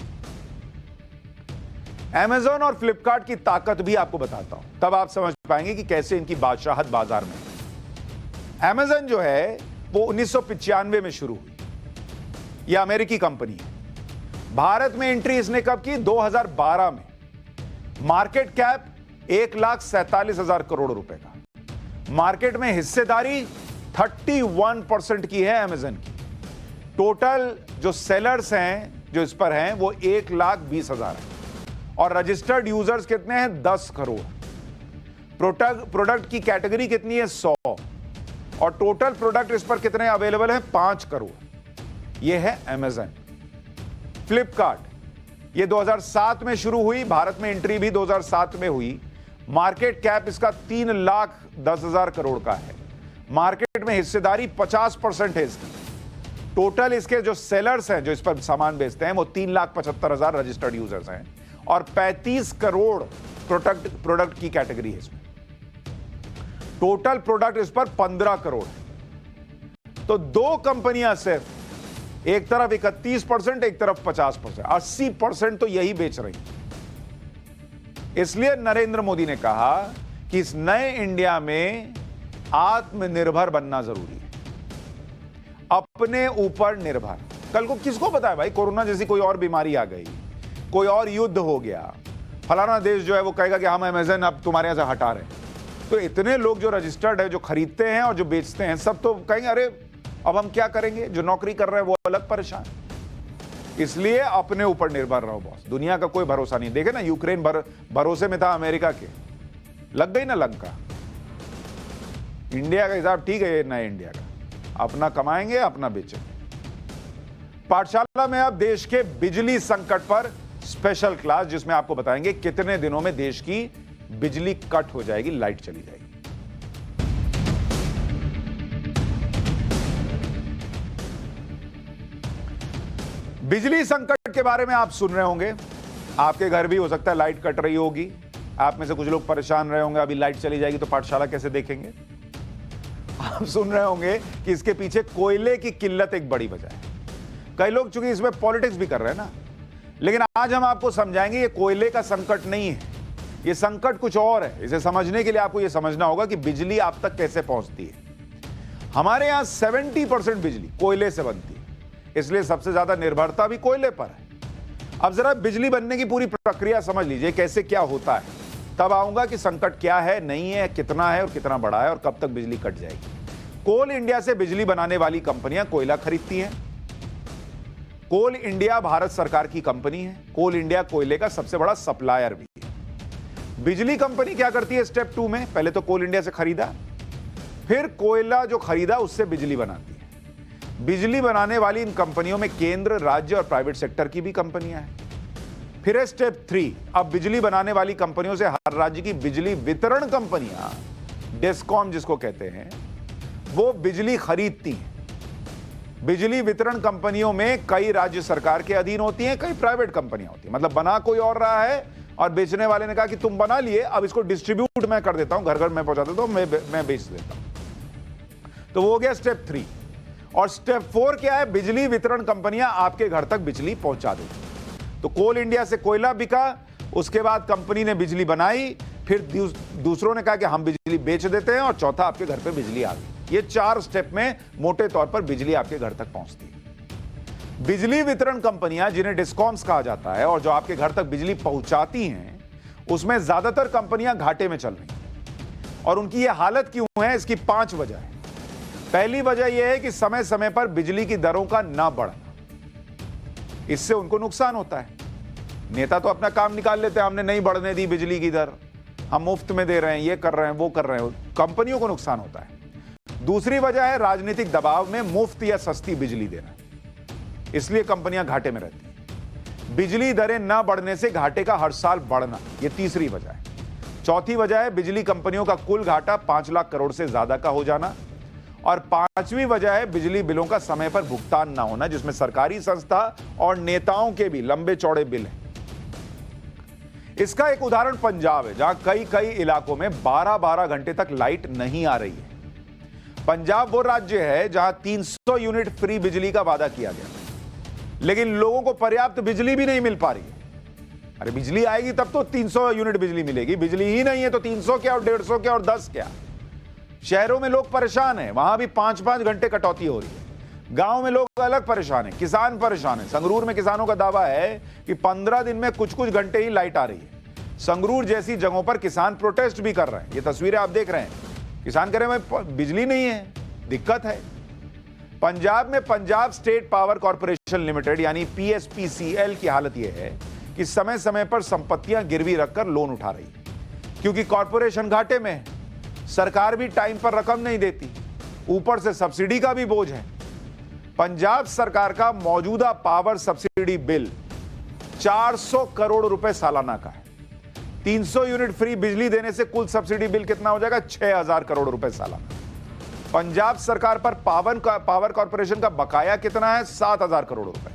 अमेज़न और फ्लिपकार्ट की ताकत भी आपको बताता हूं, तब आप समझ पाएंगे कि कैसे इनकी बादशाहत बाजार में। अमेज़न जो है वो 1995 में शुरू हुई, यह अमेरिकी कंपनी है। भारत में एंट्री इसने कब की? 2012 में। मार्केट कैप 1,47,000 करोड़ रुपए का। मार्केट में हिस्सेदारी 31% की है अमेज़न की। टोटल जो सेलर्स हैं जो इस पर हैं वो 1,20,000 है, और रजिस्टर्ड यूजर्स कितने हैं? 10 करोड़। प्रोडक्ट की कैटेगरी कितनी है? 100। और टोटल प्रोडक्ट इस पर कितने अवेलेबल हैं? 5 करोड़। यह है अमेज़न। फ्लिपकार्ट, ये 2007 में शुरू हुई, भारत में एंट्री भी 2007 में हुई। मार्केट कैप इसका 3,10,000 करोड़ का है। मार्केट में हिस्सेदारी 50% है इसकी। टोटल इसके जो सेलर्स हैं, जो इस पर सामान बेचते हैं, वो 3,75,000 रजिस्टर्ड यूजर्स हैं और 35 करोड़ प्रोडक्ट की कैटेगरी है इसमें। टोटल प्रोडक्ट इस पर 15 करोड़ है। तो दो कंपनियां सिर्फ, एक तरफ 31%, एक तरफ 50%, 80% तो यही बेच रही। इसलिए नरेंद्र मोदी ने कहा कि इस नए इंडिया में आत्मनिर्भर बनना जरूरी है, अपने ऊपर निर्भर। कल को किसको पता है भाई, कोरोना जैसी कोई और बीमारी आ गई, कोई और युद्ध हो गया, फलाना देश जो है वो कहेगा कि हम अमेज़न अब तुम्हारे यहां से हटा रहे हैं, तो इतने लोग जो रजिस्टर्ड है, जो खरीदते हैं और जो बेचते हैं, सब तो कहेंगे अरे अब हम क्या करेंगे, जो नौकरी कर रहे हैं वो अलग परेशान। इसलिए अपने ऊपर निर्भर रहो बॉस, दुनिया का कोई भरोसा नहीं। देखे ना, यूक्रेन भरोसे में था अमेरिका के, लग गई ना लंका। इंडिया का हिसाब ठीक है, ये नए इंडिया का, अपना कमाएंगे अपना बेचेंगे। पाठशाला में अब देश के बिजली संकट पर स्पेशल क्लास, जिसमें आपको बताएंगे कितने दिनों में देश की बिजली कट हो जाएगी, लाइट चली जाएगी। बिजली संकट के बारे में आप सुन रहे होंगे, आपके घर भी हो सकता है लाइट कट रही होगी। आप में से कुछ लोग परेशान रहे होंगे, अभी लाइट चली जाएगी तो पाठशाला कैसे देखेंगे। आप सुन रहे होंगे कि इसके पीछे कोयले की किल्लत एक बड़ी वजह है। कई लोग चूंकि इसमें पॉलिटिक्स भी कर रहे हैं ना, लेकिन आज हम आपको समझाएंगे ये कोयले का संकट नहीं है, ये संकट कुछ और है। इसे समझने के लिए आपको ये समझना होगा कि बिजली आप तक कैसे पहुंचती है। हमारे यहां 70% बिजली कोयले से बनती है, इसलिए सबसे ज्यादा निर्भरता भी कोयले पर है। अब जरा बिजली बनने की पूरी प्रक्रिया समझ लीजिए, कैसे क्या होता है, तब आऊंगा कि संकट क्या है, नहीं है, कितना है और कितना बड़ा है और कब तक बिजली कट जाएगी। कोल इंडिया से बिजली बनाने वाली कंपनियां कोयला खरीदती हैं। कोल इंडिया भारत सरकार की कंपनी है। कोल इंडिया कोयले का सबसे बड़ा सप्लायर भी है। बिजली कंपनी क्या करती है स्टेप 2 में? पहले तो कोल इंडिया से खरीदा, फिर कोयला जो खरीदा उससे बिजली बनाती है। बिजली बनाने वाली इन कंपनियों में केंद्र, राज्य और प्राइवेट सेक्टर की भी कंपनियां हैं। फिर है स्टेप 3, अब बिजली बनाने वाली कंपनियों से हर राज्य की बिजली वितरण कंपनियां, डिस्कॉम जिसको कहते हैं, वो बिजली खरीदती हैं। बिजली वितरण कंपनियों में कई राज्य सरकार के अधीन होती हैं, कई प्राइवेट कंपनियां होती हैं। मतलब बना कोई और रहा है और बेचने वाले ने कहा कि तुम बना लिए, अब इसको डिस्ट्रीब्यूट मैं कर देता हूं, घर घर मैं पहुंचा देता हूं, मैं बेच देता हूं। तो वो हो गया स्टेप 3। और स्टेप 4 क्या है? बिजली वितरण कंपनियां आपके घर तक बिजली पहुंचा देती। तो कोल इंडिया से कोयला बिका, उसके बाद कंपनी ने बिजली बनाई, फिर दूसरों ने कहा कि हम बिजली बेच देते हैं, और चौथा आपके घर पे बिजली आ गई। ये 4 स्टेप में मोटे तौर पर बिजली आपके घर तक पहुंचती है। बिजली वितरण कंपनियां, जिन्हें डिस्कॉम्स कहा जाता है, और जो आपके घर तक बिजली पहुंचाती हैं, उसमें ज्यादातर कंपनियां घाटे में चल रही हैं। और उनकी यह हालत क्यों है? इसकी 5 वजह है। पहली वजह यह है कि समय समय पर बिजली की दरों का ना बढ़ना, इससे उनको नुकसान होता है। नेता तो अपना काम निकाल लेते हैं, हमने नहीं बढ़ने दी बिजली की दर, हम मुफ्त में दे रहे हैं, ये कर रहे हैं, वो कर रहे हैं। कंपनियों को नुकसान होता है। दूसरी वजह है राजनीतिक दबाव में मुफ्त या सस्ती बिजली देना, इसलिए कंपनियां घाटे में रहती हैं। बिजली दरें न बढ़ने से घाटे का हर साल बढ़ना, यह तीसरी वजह है। चौथी वजह है बिजली कंपनियों का कुल घाटा 5 लाख करोड़ से ज्यादा का हो जाना। और 5वीं वजह है बिजली बिलों का समय पर भुगतान ना होना, जिसमें सरकारी संस्था और नेताओं के भी लंबे चौड़े बिल हैं। इसका एक उदाहरण पंजाब है, जहां कई इलाकों में 12-12 घंटे तक लाइट नहीं आ रही है। पंजाब वो राज्य है जहां 300 यूनिट फ्री बिजली का वादा किया गया, लेकिन लोगों को पर्याप्त बिजली भी नहीं मिल पा रही है। अरे बिजली आएगी तब तो 300 यूनिट बिजली मिलेगी, बिजली ही नहीं है तो 300 क्या और 150 क्या और 10 क्या। शहरों में लोग परेशान हैं, वहां भी 5-5 घंटे कटौती हो रही है। गांव में लोग अलग परेशान हैं, किसान परेशान हैं। संगरूर में किसानों का दावा है कि 15 दिन में कुछ घंटे ही लाइट आ रही है। संगरूर जैसी जगहों पर किसान प्रोटेस्ट भी कर रहे हैं। ये तस्वीरें आप देख रहे हैं, किसान कह रहे हैं बिजली नहीं है, दिक्कत है। पंजाब में Punjab state power corporation limited यानी PSPCL की हालत यह है कि समय समय पर संपत्तियां गिरवी रखकर लोन उठा रही है, क्योंकि कॉर्पोरेशन घाटे में है। सरकार भी टाइम पर रकम नहीं देती। ऊपर से सब्सिडी का भी बोझ है। पंजाब सरकार का मौजूदा पावर सब्सिडी बिल 400 करोड़ रुपए सालाना का है। 300 यूनिट फ्री बिजली देने से कुल सब्सिडी बिल कितना हो जाएगा? 6000 करोड़ रुपए सालाना। पंजाब सरकार पर पावर कॉर्पोरेशन का बकाया कितना है? 7000 करोड़ रुपए।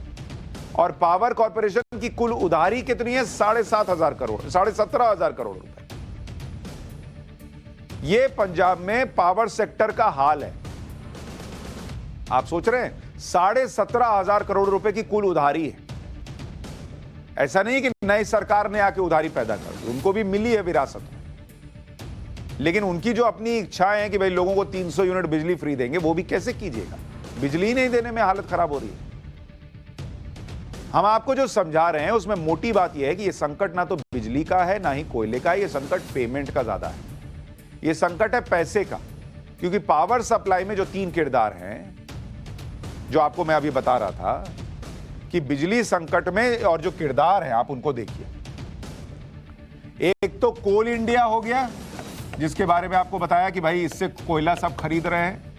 और पावर कॉर्पोरेशन की कुल उधारी कितनी है? 7500 करोड़, 17500 करोड़ रुपए। यह पंजाब में पावर सेक्टर का हाल है। आप सोच रहे हैं 17500 करोड़ रुपए की कुल उधारी है। ऐसा नहीं कि नई सरकार ने आके उधारी पैदा कर दी, उनको भी मिली है विरासत, लेकिन उनकी जो अपनी इच्छाएं हैं कि भाई लोगों को 300 यूनिट बिजली फ्री देंगे, वो भी कैसे कीजिएगा? बिजली नहीं देने में हालत खराब हो रही है। हम आपको जो समझा रहे हैं उसमें मोटी बात यह है कि यह संकट ना तो बिजली का है ना ही कोयले का है, यह संकट पेमेंट का ज्यादा है। यह संकट है पैसे का, क्योंकि पावर सप्लाई में जो 3 किरदार हैं, जो आपको मैं अभी बता रहा था कि बिजली संकट में और जो किरदार हैं आप उनको देखिए। एक तो कोल इंडिया हो गया, जिसके बारे में आपको बताया कि भाई इससे कोयला सब खरीद रहे हैं।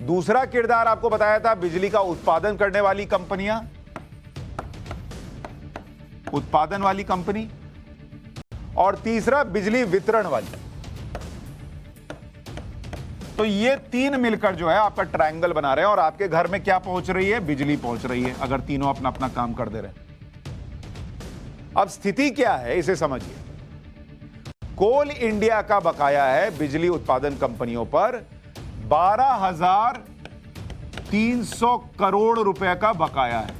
दूसरा किरदार आपको बताया था बिजली का उत्पादन करने वाली कंपनियां, उत्पादन वाली कंपनी, और तीसरा बिजली वितरण वाली। तो ये 3 मिलकर जो है आपका ट्रायंगल बना रहे हैं, और आपके घर में क्या पहुंच रही है? बिजली पहुंच रही है, अगर तीनों अपना अपना काम कर दे रहे हैं। अब स्थिति क्या है इसे समझिए। कोल इंडिया का बकाया है बिजली उत्पादन कंपनियों पर 12300 करोड़ रुपए का बकाया है।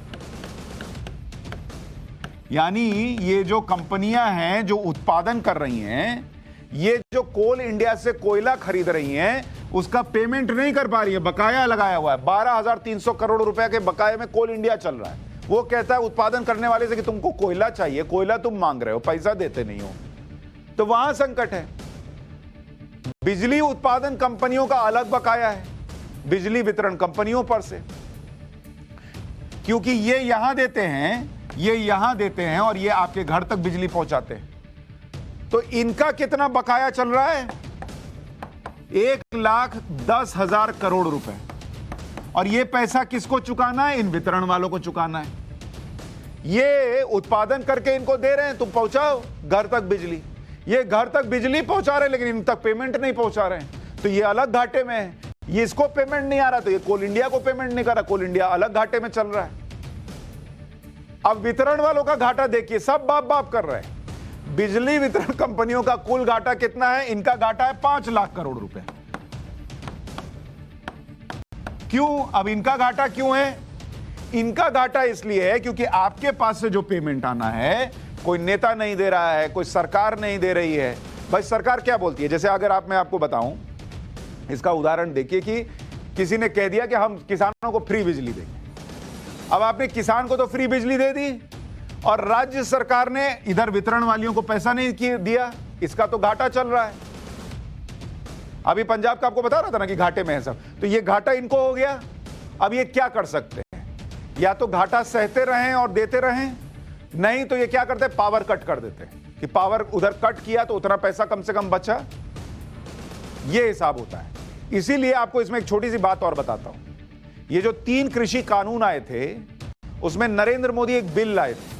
यानी ये जो कंपनियां हैं जो उत्पादन कर रही हैं, ये जो कोल इंडिया से कोयला खरीद रही हैं, उसका पेमेंट नहीं कर पा रही है, बकाया लगाया हुआ है। 12300 करोड़ रुपए के बकाये में कोल इंडिया चल रहा है। वो कहता है उत्पादन करने वाले से कि तुमको कोयला चाहिए, कोयला तुम मांग रहे हो, पैसा देते नहीं हो, तो वहां संकट है। बिजली उत्पादन कंपनियों का अलग बकाया है बिजली वितरण कंपनियों पर से, क्योंकि ये यहां देते हैं, ये यहां देते हैं और ये आपके घर तक बिजली पहुंचाते हैं। तो इनका कितना बकाया चल रहा है? 1,10,000 करोड़ रुपए। और ये पैसा किसको चुकाना है? इन वितरण वालों को चुकाना है। ये उत्पादन करके इनको दे रहे हैं, तुम पहुंचाओ घर तक बिजली। ये घर तक बिजली पहुंचा रहे हैं, लेकिन इन तक पेमेंट नहीं पहुंचा रहे हैं, तो ये अलग घाटे में है। ये इसको पेमेंट नहीं आ रहा, तो ये कोल इंडिया को पेमेंट नहीं कर रहा, कोल इंडिया अलग घाटे में चल रहा है। अब वितरण वालों का घाटा देखिए, सब बाप बाप कर रहे हैं। बिजली वितरण कंपनियों का कुल घाटा कितना है? इनका घाटा है 5 लाख करोड़ रुपए। क्यों? अब इनका घाटा क्यों है? इनका घाटा इसलिए है क्योंकि आपके पास से जो पेमेंट आना है, कोई नेता नहीं दे रहा है, कोई सरकार नहीं दे रही है। भाई सरकार क्या बोलती है? जैसे अगर मैं आपको बताऊं, इसका उदाहरण देखिए कि किसी ने कह दिया कि हम किसानों को फ्री बिजली देंगे। अब आपने किसान को तो फ्री बिजली दे दी, और राज्य सरकार ने इधर वितरण वालियों को पैसा नहीं दिया, इसका तो घाटा चल रहा है। अभी पंजाब का आपको बता रहा था ना कि घाटे में है सब, तो ये घाटा इनको हो गया। अब ये क्या कर सकते हैं? या तो घाटा सहते रहें और देते रहें, नहीं तो ये क्या करते हैं? पावर कट कर देते हैं कि पावर उधर कट किया तो उतना पैसा कम से कम बचा। ये हिसाब होता है। इसीलिए आपको इसमें एक छोटी सी बात और बताता हूं। ये जो 3 कृषि कानून आए थे, उसमें नरेंद्र मोदी एक बिल लाए थे।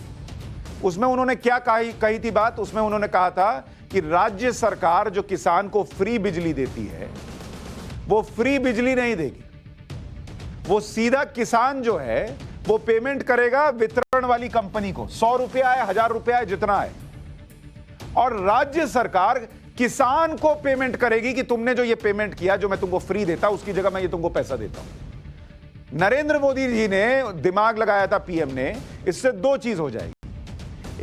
उसमें उन्होंने क्या कही थी बात? उसमें उन्होंने कहा था कि राज्य सरकार जो किसान को फ्री बिजली देती है, वो फ्री बिजली नहीं देगी। वो सीधा किसान जो है वो पेमेंट करेगा वितरण वाली कंपनी को, 100 रुपया है, 1000 रुपया है, जितना है, और राज्य सरकार किसान को पेमेंट करेगी कि तुमने जो ये पेमेंट किया, जो मैं तुमको फ्री देता, उसकी जगह मैं ये तुमको पैसा देता हूं। नरेंद्र मोदी जी ने दिमाग लगाया था, पीएम ने, इससे 2 चीज हो जाएगी।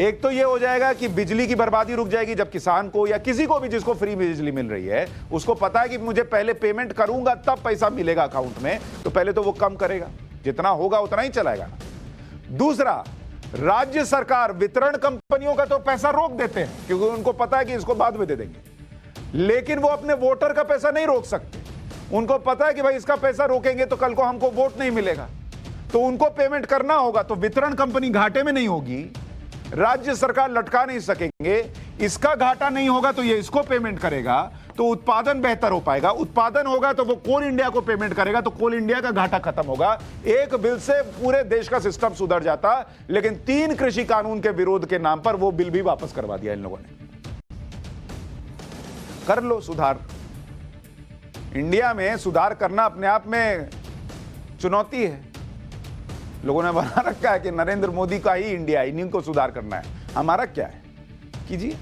एक तो ये हो जाएगा कि बिजली की बर्बादी रुक जाएगी, जब किसान को या किसी को भी जिसको फ्री बिजली मिल रही है, उसको पता है कि मुझे पहले पेमेंट करूंगा तब पैसा मिलेगा अकाउंट में, तो पहले तो वो कम करेगा, जितना होगा उतना ही चलाएगा ना। दूसरा, राज्य सरकार वितरण कंपनियों का तो पैसा रोक देते हैं, क्योंकि उनको पता है कि इसको बाद में दे देंगे, लेकिन वो अपने वोटर का पैसा नहीं रोक सकते। उनको पता है कि भाई इसका पैसा रोकेंगे तो कल को हमको वोट नहीं मिलेगा, तो उनको पेमेंट करना होगा। तो वितरण कंपनी घाटे में नहीं होगी, राज्य सरकार लटका नहीं सकेंगे, इसका घाटा नहीं होगा तो ये इसको पेमेंट करेगा, तो उत्पादन बेहतर हो पाएगा, उत्पादन होगा तो वो कोल इंडिया को पेमेंट करेगा, तो कोल इंडिया का घाटा खत्म होगा। एक बिल से पूरे देश का सिस्टम सुधर जाता, लेकिन 3 कृषि कानून के विरोध के नाम पर वो बिल भी वापस करवा दिया इन लोगों ने। कर लो सुधार। इंडिया में सुधार करना अपने आप में चुनौती है। लोगों ने बना रखा है कि नरेंद्र मोदी का ही इंडिया, इन्हीं को सुधार करना है। हमारा क्या है, कीजिए।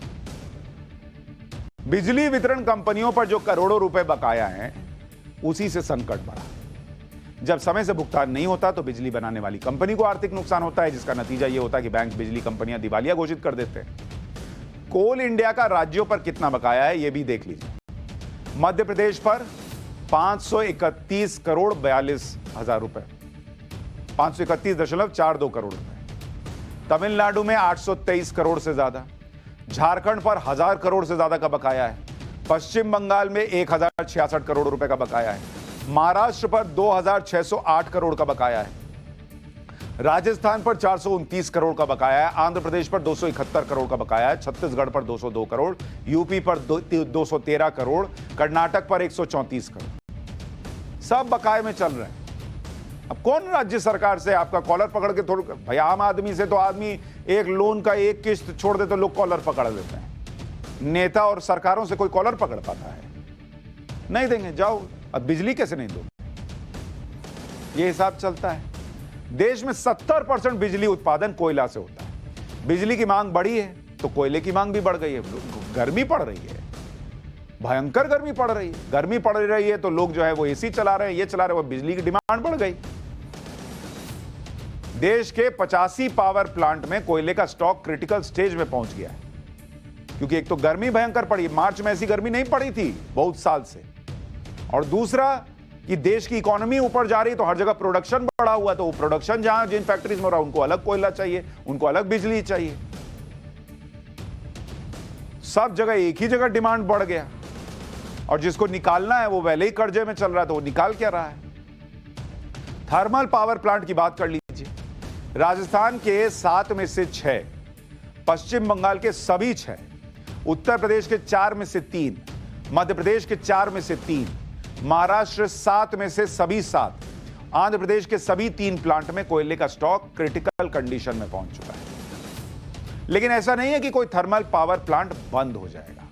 बिजली वितरण कंपनियों पर जो करोड़ों रुपए बकाया हैं, उसी से संकट बढ़ा। जब समय से भुगतान नहीं होता तो बिजली बनाने वाली कंपनी को आर्थिक नुकसान होता है, जिसका नतीजा यह होता है कि बैंक बिजली कंपनियां दिवालिया घोषित कर देते हैं। कोल इंडिया का राज्यों पर कितना बकाया है, यह भी देख लीजिए। मध्य प्रदेश पर 531 करोड़ 42 हजार रुपए, 531.42 करोड़ रुपए। तमिलनाडु में 823 करोड़ से ज्यादा, झारखंड पर 1000 करोड़ से ज्यादा का बकाया है। पश्चिम बंगाल में 1066 करोड़ रुपए का बकाया है। महाराष्ट्र पर 2608 करोड़ का बकाया है। राजस्थान पर 429 करोड़ का बकाया है। आंध्र प्रदेश पर 271 करोड़ का बकाया है। छत्तीसगढ़ पर 202 करोड़, यूपी पर 213 करोड़, कर्नाटक पर 134 करोड़। सब बकाये में चल रहे हैं। अब कौन राज्य सरकार से आपका कॉलर पकड़ के थोड़ा, भाई आम आदमी से तो आदमी एक लोन का एक किस्त छोड़ दे तो लोग कॉलर पकड़ लेते हैं। नेता और सरकारों से कोई कॉलर पकड़ पाता है? नहीं देंगे, जाओ। अब बिजली कैसे नहीं दोगे? ये हिसाब चलता है। देश में 70% बिजली उत्पादन कोयला से होता है। बिजली की मांग बढ़ी है तो कोयले की मांग भी बढ़ गई है। गर्मी पड़ रही है, भयंकर गर्मी पड़ रही है। गर्मी पड़ रही है तो लोग जो है वो एसी चला रहे हैं, ये चला रहे हैं, वो बिजली की डिमांड बढ़ गई। देश के 85 पावर प्लांट में कोयले का स्टॉक क्रिटिकल स्टेज में पहुंच गया है, क्योंकि एक तो गर्मी भयंकर पड़ी, मार्च में ऐसी गर्मी नहीं पड़ी थी बहुत साल से, और दूसरा कि देश की इकोनॉमी ऊपर जा रही तो हर जगह प्रोडक्शन बढ़ा हुआ, तो वो प्रोडक्शन जहां जिन फैक्ट्रीज में हो रहा उनको अलग कोयला चाहिए, उनको अलग बिजली चाहिए। सब जगह एक ही जगह डिमांड बढ़ गया, और जिसको निकालना है वो पहले ही कर्जे में चल रहा है, तो वो निकाल क्या रहा है। थर्मल पावर प्लांट की बात कर लीजिए। राजस्थान के 7 में से 6, पश्चिम बंगाल के सभी 6, उत्तर प्रदेश के 4 में से 3, मध्य प्रदेश के 4 में से 3, महाराष्ट्र 7 में से सभी 7, आंध्र प्रदेश के सभी 3 प्लांट में कोयले का स्टॉक क्रिटिकल कंडीशन में पहुंच चुका है। लेकिन ऐसा नहीं है कि कोई थर्मल पावर प्लांट बंद हो जाएगा।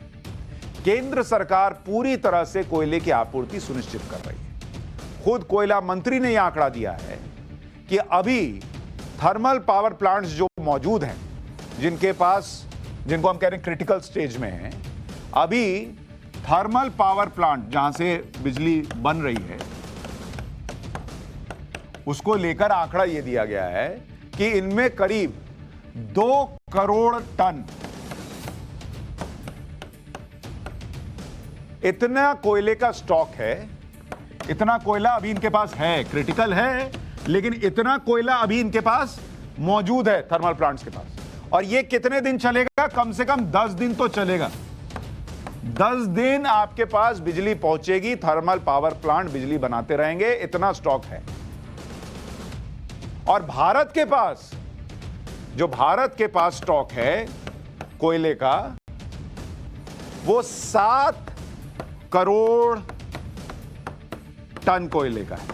केंद्र सरकार पूरी तरह से कोयले की आपूर्ति सुनिश्चित कर रही है। खुद कोयला मंत्री ने यह आंकड़ा दिया है कि अभी थर्मल पावर प्लांट्स जो मौजूद हैं, जिनको हम कह रहे हैं क्रिटिकल स्टेज में हैं, अभी थर्मल पावर प्लांट जहां से बिजली बन रही है, उसको लेकर आंकड़ा यह दिया गया है कि इनमें करीब 2 करोड़ टन इतना कोयले का स्टॉक है। इतना कोयला अभी इनके पास है, क्रिटिकल है, लेकिन इतना कोयला अभी इनके पास मौजूद है थर्मल प्लांट्स के पास। और ये कितने दिन चलेगा? कम से कम 10 दिन तो चलेगा। 10 दिन आपके पास बिजली पहुंचेगी, थर्मल पावर प्लांट बिजली बनाते रहेंगे, इतना स्टॉक है। और भारत के पास स्टॉक है कोयले का, वो 7 करोड़ टन कोयले का है।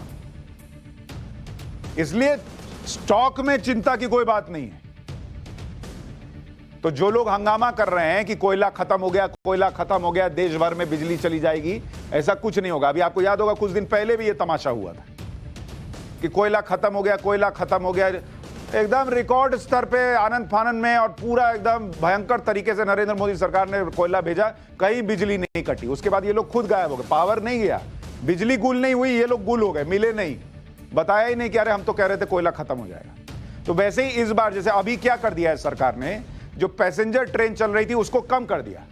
इसलिए स्टॉक में चिंता की कोई बात नहीं है। तो जो लोग हंगामा कर रहे हैं कि कोयला खत्म हो गया, देश भर में बिजली चली जाएगी, ऐसा कुछ नहीं होगा। अभी आपको याद होगा कुछ दिन पहले भी यह तमाशा हुआ था कि कोयला खत्म हो गया, एकदम रिकॉर्ड स्तर पे आनंद फानंद में, और पूरा एकदम भयंकर तरीके से नरेंद्र मोदी सरकार ने कोयला भेजा, कहीं बिजली नहीं कटी। उसके बाद ये लोग खुद गायब हो गए, पावर नहीं गया, बिजली गुल नहीं हुई, ये लोग गुल हो गए, मिले नहीं, बताया ही नहीं कि अरे हम तो कह रहे थे कोयला खत्म हो जाएगा। तो वैसे ही इस बार जैसे अभी क्या कर दिया है सरकार ने, जो पैसेंजर ट्रेन चल रही थी उसको कम कर दिया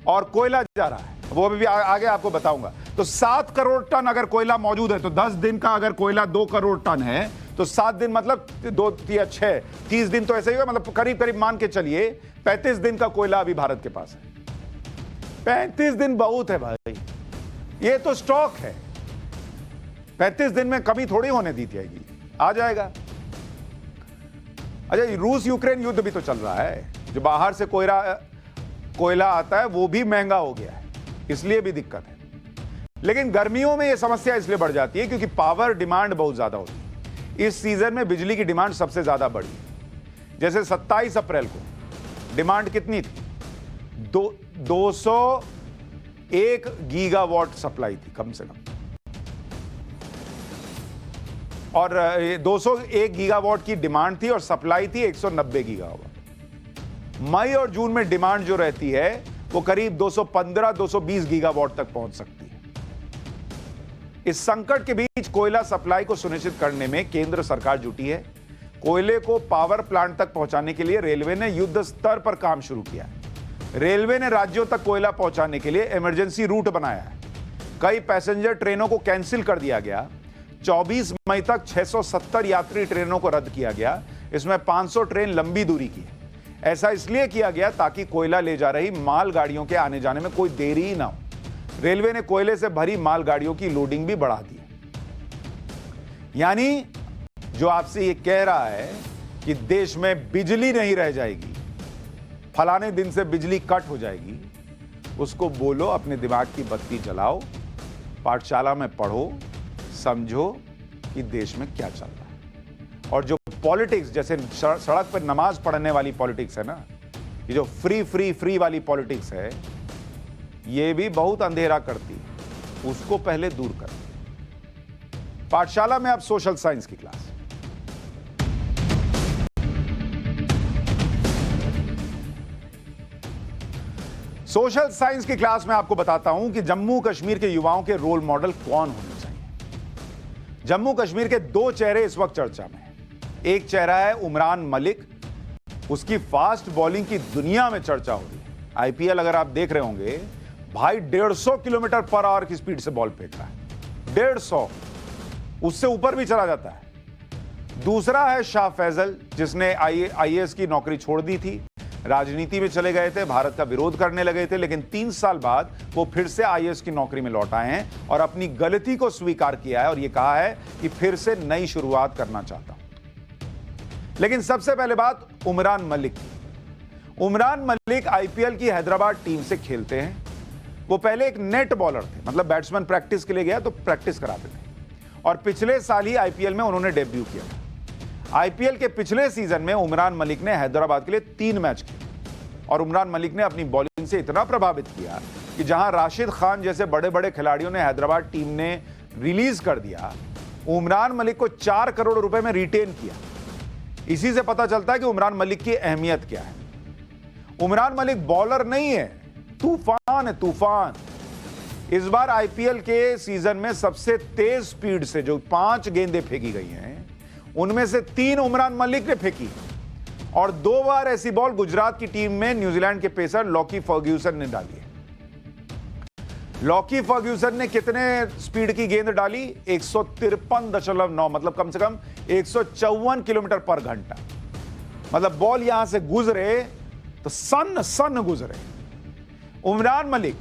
और कोयला जा रहा है, वो भी आगे आपको बताऊंगा। तो 7 करोड़ टन अगर कोयला मौजूद है, तो 10 दिन का अगर कोयला 2 करोड़ टन है, तो 7 दिन मतलब 2 या 6, 30 दिन तो ऐसे ही होगा, मतलब करीब करीब मान के चलिए 35 दिन का कोयला अभी भारत के पास है। 35 दिन बहुत है भाई, ये तो स्टॉक है। 35 दिन में कमी थोड़ी होने दी जाएगी, आ जाएगा। अच्छा, रूस यूक्रेन युद्ध भी तो चल रहा है, जो बाहर से कोयला कोयला आता है वो भी महंगा हो गया है, इसलिए भी दिक्कत है। लेकिन गर्मियों में यह समस्या इसलिए बढ़ जाती है क्योंकि पावर डिमांड बहुत ज्यादा होती है। इस सीजन में बिजली की डिमांड सबसे ज्यादा बढ़ी। जैसे 27 अप्रैल को डिमांड कितनी थी? 201 गीगावाट सप्लाई थी कम से कम, और 201 गीगावाट की डिमांड थी और सप्लाई थी 190 गीगावाट। मई और जून में डिमांड जो रहती है वो करीब 215-220 गीगावाट तक पहुंच सकती है। इस संकट के बीच कोयला सप्लाई को सुनिश्चित करने में केंद्र सरकार जुटी है। कोयले को पावर प्लांट तक पहुंचाने के लिए रेलवे ने युद्ध स्तर पर काम शुरू किया है। रेलवे ने राज्यों तक कोयला पहुंचाने के लिए इमरजेंसी रूट बनाया है। कई पैसेंजर ट्रेनों को कैंसिल कर दिया गया। 24 मई तक 670 यात्री ट्रेनों को रद्द किया गया। इसमें 500 ट्रेन लंबी दूरी की है। ऐसा इसलिए किया गया ताकि कोयला ले जा रही मालगाड़ियों के आने जाने में कोई देरी ही ना हो। रेलवे ने कोयले से भरी मालगाड़ियों की लोडिंग भी बढ़ा दी। यानी जो आपसे ये कह रहा है कि देश में बिजली नहीं रह जाएगी, फलाने दिन से बिजली कट हो जाएगी, उसको बोलो अपने दिमाग की बत्ती जलाओ, पाठशाला में पढ़ो, समझो कि देश में क्या चल रहा है। और जो पॉलिटिक्स, जैसे सड़क पर नमाज पढ़ने वाली पॉलिटिक्स है ना, ये जो फ्री वाली पॉलिटिक्स है, ये भी बहुत अंधेरा करती है। उसको पहले दूर कर। पाठशाला में अब सोशल साइंस की क्लास। सोशल साइंस की क्लास में आपको बताता हूं कि जम्मू कश्मीर के युवाओं के रोल मॉडल कौन होने चाहिए। जम्मू कश्मीर के दो चेहरे इस वक्त चर्चा में हैं। एक चेहरा है उमरान मलिक, उसकी फास्ट बॉलिंग की दुनिया में चर्चा हो रही है। आईपीएल अगर आप देख रहे होंगे, भाई 150 किलोमीटर पर आवर की स्पीड से बॉल फेंक रहा है। 150, उससे ऊपर भी चला जाता है। दूसरा है शाह फैजल, जिसने आईएएस की नौकरी छोड़ दी थी, राजनीति में चले गए थे, भारत का विरोध करने लगे थे, लेकिन 3 साल बाद वो फिर से आईएएस की नौकरी में लौट आए हैं और अपनी गलती को स्वीकार किया है और ये कहा है कि फिर से नई शुरुआत करना चाहता हूं। लेकिन सबसे पहले बात उमरान मलिक की। उमरान मलिक आईपीएल की हैदराबाद टीम से खेलते हैं। वो पहले एक नेट बॉलर थे, मतलब बैट्समैन प्रैक्टिस के लिए गया तो प्रैक्टिस कराते थे, और पिछले साल ही आईपीएल में उन्होंने डेब्यू किया था। आईपीएल के पिछले सीजन में उमरान मलिक ने हैदराबाद के लिए 3 मैच खेले और उमरान मलिक ने अपनी बॉलिंग से इतना प्रभावित किया कि जहां राशिद खान जैसे बड़े बड़े खिलाड़ियों ने हैदराबाद टीम ने रिलीज कर दिया, उमरान मलिक को 4 करोड़ रुपए में रिटेन किया। इसी से पता चलता है कि उमरान मलिक की अहमियत क्या है। उमरान मलिक बॉलर नहीं है, तूफान है, तूफान। इस बार आईपीएल के सीजन में सबसे तेज स्पीड से जो 5 गेंदें फेंकी गई हैं, उनमें से 3 उमरान मलिक ने फेंकी और 2 बार ऐसी बॉल गुजरात की टीम में न्यूजीलैंड के पेसर लॉकी फर्ग्यूसन ने डाली है। लॉकी फर्ग्यूसन ने कितने स्पीड की गेंद डाली? 153.9, मतलब कम से कम 154 किलोमीटर पर घंटा। मतलब बॉल यहां से गुजरे तो सन गुजरे। उमरान मलिक,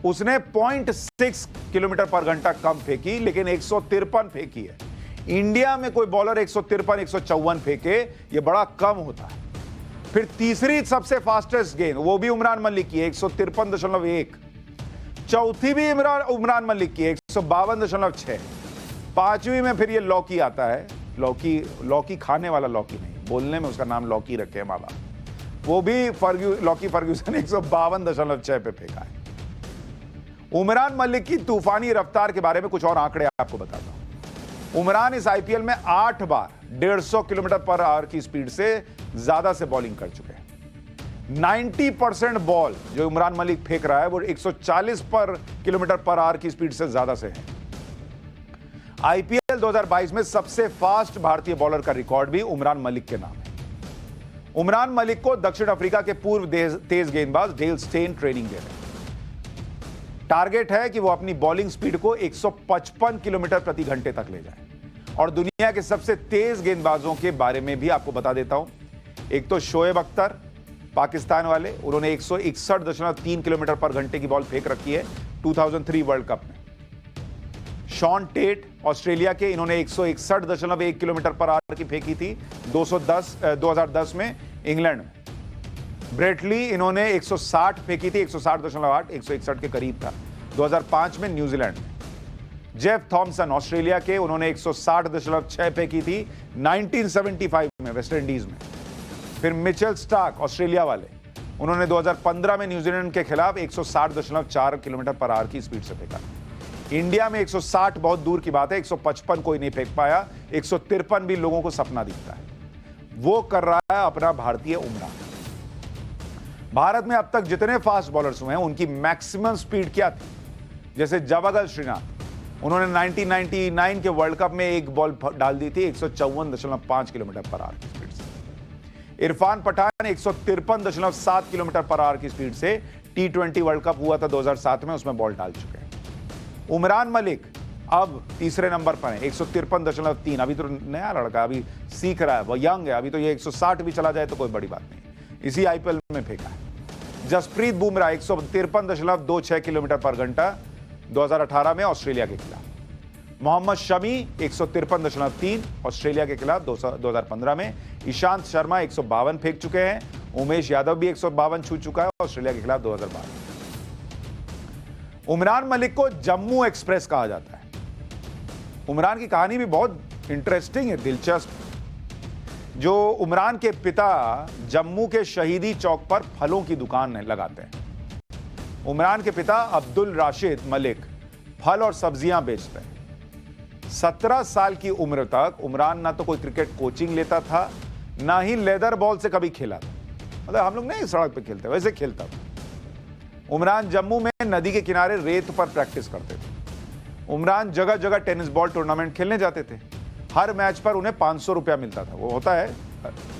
उसने 0.6 किलोमीटर पर घंटा कम फेंकी, लेकिन 153 फेंकी है। इंडिया में कोई बॉलर 153, 154 फेंके, ये बड़ा कम होता है। फिर तीसरी सबसे फास्टेस्ट गेंद वो भी उमरान मलिक की, 153.1। चौथी भी उमरान मलिक की, 152.6। पांचवी में फिर ये लॉकी आता है। लॉकी खाने वाला लॉकी नहीं, बोलने में उसका नाम लॉकी रखे हैं माँ बाप। वो भी लॉकी फर्ग्यूसन 152.6 पे फेंका है। उमरान मलिक की तूफानी रफ्तार के बारे में कुछ और आंकड़े आपको बताता हूं। उमरान इस आईपीएल में 8 बार 150 किलोमीटर पर आवर की स्पीड से ज्यादा से बॉलिंग कर चुके हैं। 90% बॉल जो उमरान मलिक फेंक रहा है वो 140 किलोमीटर पर आवर की स्पीड से ज्यादा से है। आईपीएल 2022 में सबसे फास्ट भारतीय बॉलर का रिकॉर्ड भी उमरान मलिक के नाम है। उमरान मलिक को दक्षिण अफ्रीका के पूर्व तेज गेंदबाज डेल स्टेन ट्रेनिंग दे रहे हैं। टारगेट है कि वो अपनी बॉलिंग स्पीड को 155 किलोमीटर प्रति घंटे तक ले जाए। और दुनिया के सबसे तेज गेंदबाजों के बारे में भी आपको बता देता हूं। एक तो शोएब अख्तर, पाकिस्तान वाले, उन्होंने 161.3 किलोमीटर पर घंटे की बॉल फेंक रखी है 2003 वर्ल्ड कप में। शॉन टेट, ऑस्ट्रेलिया के, इन्होंने 161.1 किलोमीटर पर आवर की फेंकी थी 2010 में इंग्लैंड में। ब्रेटली इन्होंने 160 फेंकी थी, 160.8, 161 के करीब था 2005 में न्यूजीलैंड में। जेफ थॉमसन ऑस्ट्रेलिया के, उन्होंने 160.6 फेंकी थी 1975 में वेस्ट इंडीज में। फिर मिचेल स्टार्क ऑस्ट्रेलिया वाले, उन्होंने 2015 में न्यूजीलैंड के खिलाफ 160.4 किलोमीटर पर आवर की स्पीड से फेंका। इंडिया में 160 बहुत दूर की बात है, 155 कोई नहीं फेंक पाया, 153 भी लोगों को सपना दिखता है। वो कर रहा है अपना भारतीय उमरान। भारत में अब तक जितने फास्ट बॉलर्स हुए हैं उनकी मैक्सिमम स्पीड क्या थी? जैसे जवागल श्रीनाथ, उन्होंने 1999 के वर्ल्ड कप में एक बॉल डाल दी थी 154.5 किलोमीटर पर आवर की स्पीड से। Irfan Pathan 153.7 kilometre per hour की स्पीड से T20 वर्ल्ड कप हुआ था 2007 में, उसमें बॉल डाल चुके हैं। उमरान मलिक अब तीसरे नंबर पर है 153.3। अभी तो नया लड़का, अभी सीख रहा है, वो यंग है, अभी तो ये 160 भी चला जाए तो कोई बड़ी बात नहीं, इसी IPL में फेंका है। जसप्रीत बुमराह 153.26 किलोमीटर पर घंटा 2018 में ऑस्ट्रेलिया के खिलाफ। मोहम्मद शमी 153.3 ऑस्ट्रेलिया के खिलाफ 2015 में। ईशांत शर्मा 152 फेंक चुके हैं। उमेश यादव भी 152 छू चुका है ऑस्ट्रेलिया के खिलाफ 2012। उमरान मलिक को जम्मू एक्सप्रेस कहा जाता है। उमरान की कहानी भी बहुत इंटरेस्टिंग है, दिलचस्प। जो उमरान के पिता जम्मू के शहीदी चौक पर फलों की दुकान लगाते हैं। उमरान के पिता अब्दुल राशिद मलिक फल और सब्जियां बेचते हैं। 17 साल की उम्र तक उमरान ना तो कोई क्रिकेट कोचिंग लेता था, ना ही लेदर बॉल से कभी खेला था। मतलब हम लोग नहीं सड़क पे खेलते, वैसे खेलता था। उमरान जम्मू में नदी के किनारे रेत पर प्रैक्टिस करते थे। उमरान जगह जगह टेनिस बॉल टूर्नामेंट खेलने जाते थे। हर मैच पर उन्हें 500 रुपया मिलता था। वो होता है,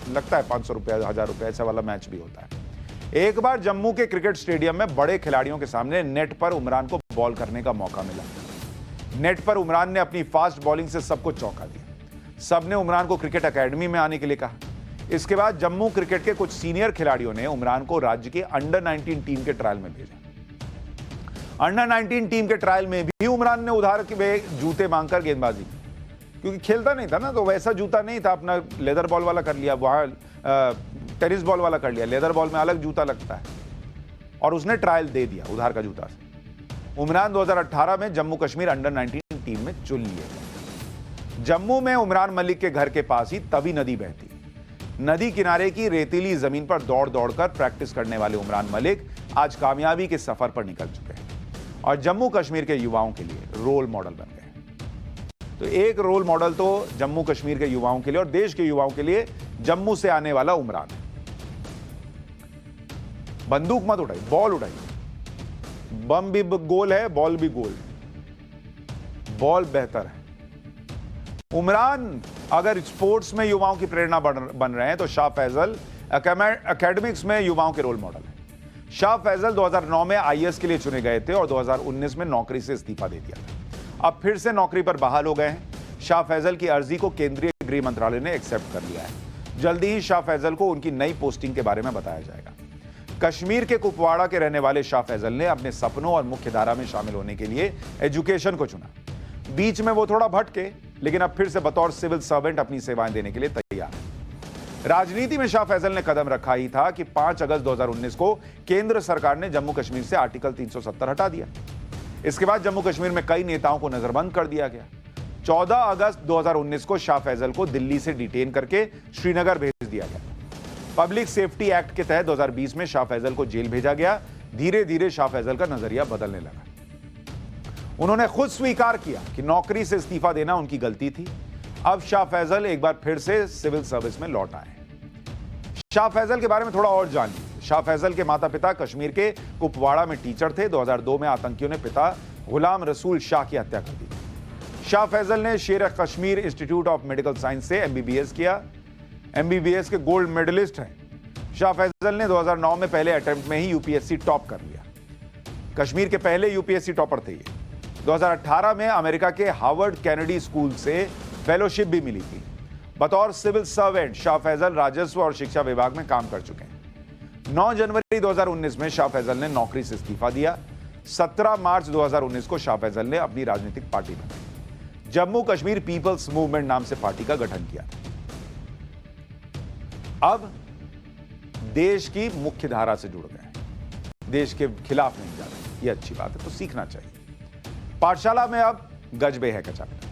लगता है 500 रुपया, 1000 रुपया, ऐसा वाला मैच भी होता है। एक बार जम्मू के क्रिकेट स्टेडियम में बड़े खिलाड़ियों के सामने नेट पर उमरान को बॉल करने का मौका मिला। नेट पर उमरान ने अपनी फास्ट बॉलिंग से सबको चौंका दिया। सबने उमरान को क्रिकेट एकेडमी में आने के लिए कहा। इसके बाद जम्मू क्रिकेट के कुछ सीनियर खिलाड़ियों ने उमरान को राज्य के अंडर 19 टीम के ट्रायल में भेजा। अंडर 19 टीम के ट्रायल में भी उमरान ने उधार के जूते मांगकर गेंदबाजी, क्योंकि खेलता नहीं था ना, तो वैसा जूता नहीं था, अपना लेदर बॉल वाला कर लिया, वहां टेनिस बॉल वाला कर लिया। लेदर बॉल में अलग जूता लगता है, और उसने ट्रायल दे दिया उधार का जूता से। उमरान 2018 में जम्मू कश्मीर अंडर 19 टीम में चुन लिए गए। जम्मू में उमरान मलिक के घर के पास ही तवी नदी बहती। नदी किनारे की रेतीली जमीन पर दौड़ दौड़कर प्रैक्टिस करने वाले उमरान मलिक आज कामयाबी के सफर पर निकल चुके हैं और जम्मू कश्मीर के युवाओं के लिए रोल मॉडल बन गए। तो एक रोल मॉडल तो जम्मू कश्मीर के युवाओं के लिए और देश के युवाओं के लिए जम्मू से आने वाला उमरान है। बंदूक मत उठाइए, बॉल उठाइए। बम भी गोल है, बॉल भी गोल है, बॉल बेहतर है। उमरान अगर स्पोर्ट्स में युवाओं की प्रेरणा बन रहे हैं तो शाह फैजल एकेडमिक्स में युवाओं के रोल मॉडल है। शाह फैजल 2009 में IAS के लिए चुने गए थे और 2019 में नौकरी से इस्तीफा दे दिया था। अब फिर से नौकरी पर बहाल हो गए हैं। शाह फैजल की अर्जी को केंद्रीय गृह मंत्रालय ने एक्सेप्ट कर लिया है। जल्दी ही शाह फैजल को उनकी नई पोस्टिंग के बारे में बताया जाएगा। कश्मीर के कुपवाड़ा के रहने वाले शाह फैजल ने अपने सपनों और मुख्य धारा में शामिल होने के लिए एजुकेशन को चुना। बीच में वो थोड़ा भटके, लेकिन अब फिर से बतौर सिविल सर्वेंट अपनी सेवाएं देने के लिए तैयार है। राजनीति में शाह फैजल ने कदम रखा ही था कि 5 अगस्त 2019 को केंद्र सरकार ने जम्मू कश्मीर से आर्टिकल 370 हटा दिया। इसके बाद जम्मू कश्मीर में कई नेताओं को नजरबंद कर दिया गया। 14 अगस्त 2019 को शाह फैजल को दिल्ली से डिटेन करके श्रीनगर भेज दिया गया। पब्लिक सेफ्टी एक्ट के तहत 2020 में शाह फैजल को जेल भेजा गया। धीरे धीरे शाह फैजल का नजरिया बदलने लगा। उन्होंने खुद स्वीकार किया कि नौकरी से इस्तीफा देना उनकी गलती थी। अब शाह फैजल एक बार फिर से सिविल सर्विस में लौट आए। शाह फैजल के बारे में थोड़ा और जान लीजिए। शाह फैजल के माता पिता कश्मीर के कुपवाड़ा में टीचर थे। 2002 में आतंकियों ने पिता गुलाम रसूल शाह की हत्या कर दी। शाह फैजल ने शेर Kashmir institute of medical science से MBBS किया। MBBS के गोल्ड मेडलिस्ट हैं। शाह फैजल ने 2009 में पहले अटेम्प्ट में ही UPSC टॉप कर लिया। कश्मीर के पहले UPSC टॉपर थे ये। 2018 में अमेरिका के हार्वर्ड कैनेडी स्कूल से फेलोशिप भी मिली थी। बतौर सिविल सर्वेंट शाह फैजल राजस्व और शिक्षा विभाग में काम कर चुके हैं। 9 जनवरी 2019 में शाह फैजल ने नौकरी से इस्तीफा दिया। 17 मार्च 2019 को शाह फैजल ने अपनी राजनीतिक पार्टी बनाई। जम्मू कश्मीर पीपल्स मूवमेंट नाम से पार्टी का गठन किया। अब देश की मुख्य धारा से जुड़ गए हैं, देश के खिलाफ नहीं जा रहे। ये अच्छी बात है, तो सीखना चाहिए। पाठशाला में अब गजबे है का चैप्टर।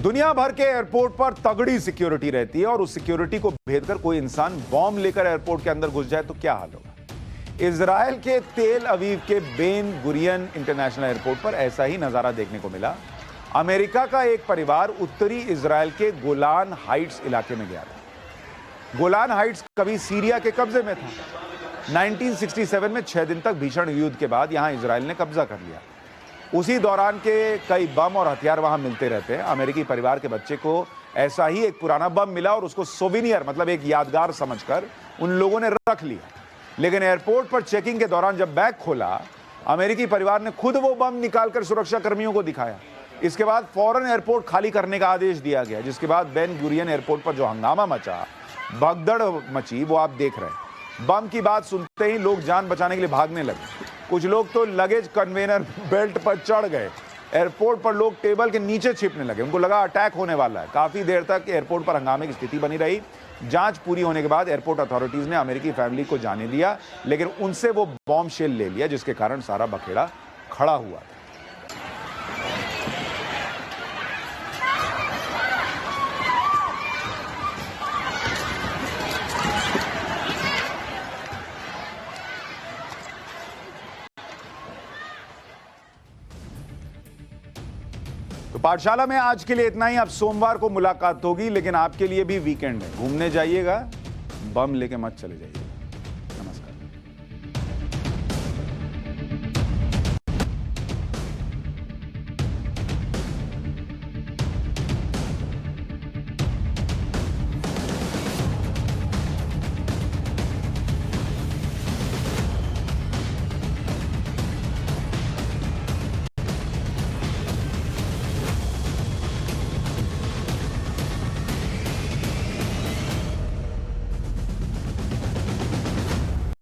दुनिया भर के एयरपोर्ट पर तगड़ी सिक्योरिटी रहती है और उस सिक्योरिटी को भेदकर कोई इंसान बॉम्ब लेकर एयरपोर्ट के अंदर घुस जाए तो क्या हाल होगा। इजराइल के तेल अवीव के बेन गुरियन इंटरनेशनल एयरपोर्ट पर ऐसा ही नजारा देखने को मिला। अमेरिका का एक परिवार उत्तरी इजराइल के गोलान हाइट्स इलाके में गया था। गोलान हाइट्स कभी सीरिया के कब्जे में था। 1967 में 6 दिन तक भीषण युद्ध के बाद यहां इजराइल ने कब्जा कर लिया। उसी दौरान के कई बम और हथियार वहां मिलते रहते हैं। अमेरिकी परिवार के बच्चे को ऐसा ही एक पुराना बम मिला और उसको सोविनियर मतलब एक यादगार समझकर उन लोगों ने रख लिया। लेकिन एयरपोर्ट पर चेकिंग के दौरान जब बैग खोला, अमेरिकी परिवार ने खुद वो बम निकालकर सुरक्षा कर्मियों को दिखाया। इसके बाद फौरन एयरपोर्ट खाली करने का आदेश दिया गया, जिसके बाद बेन गुरियन एयरपोर्ट पर जो हंगामा मचा, भगदड़ मची, वो आप देख रहे हैं। बम की बात सुनते ही लोग जान बचाने के लिए भागने लगे। कुछ लोग तो लगेज कन्वेयर बेल्ट पर चढ़ गए। एयरपोर्ट पर लोग टेबल के नीचे छिपने लगे, उनको लगा अटैक होने वाला है। काफी देर तक एयरपोर्ट पर हंगामे की स्थिति बनी रही। जांच पूरी होने के बाद एयरपोर्ट अथॉरिटीज ने अमेरिकी फैमिली को जाने दिया, लेकिन उनसे वो बॉम्ब शेल ले लिया, जिसके कारण सारा बखेड़ा खड़ा हुआ था। तो पाठशाला में आज के लिए इतना ही। अब सोमवार को मुलाकात होगी, लेकिन आपके लिए भी वीकेंड है। घूमने जाइएगा, बम लेके मत चले जाइए।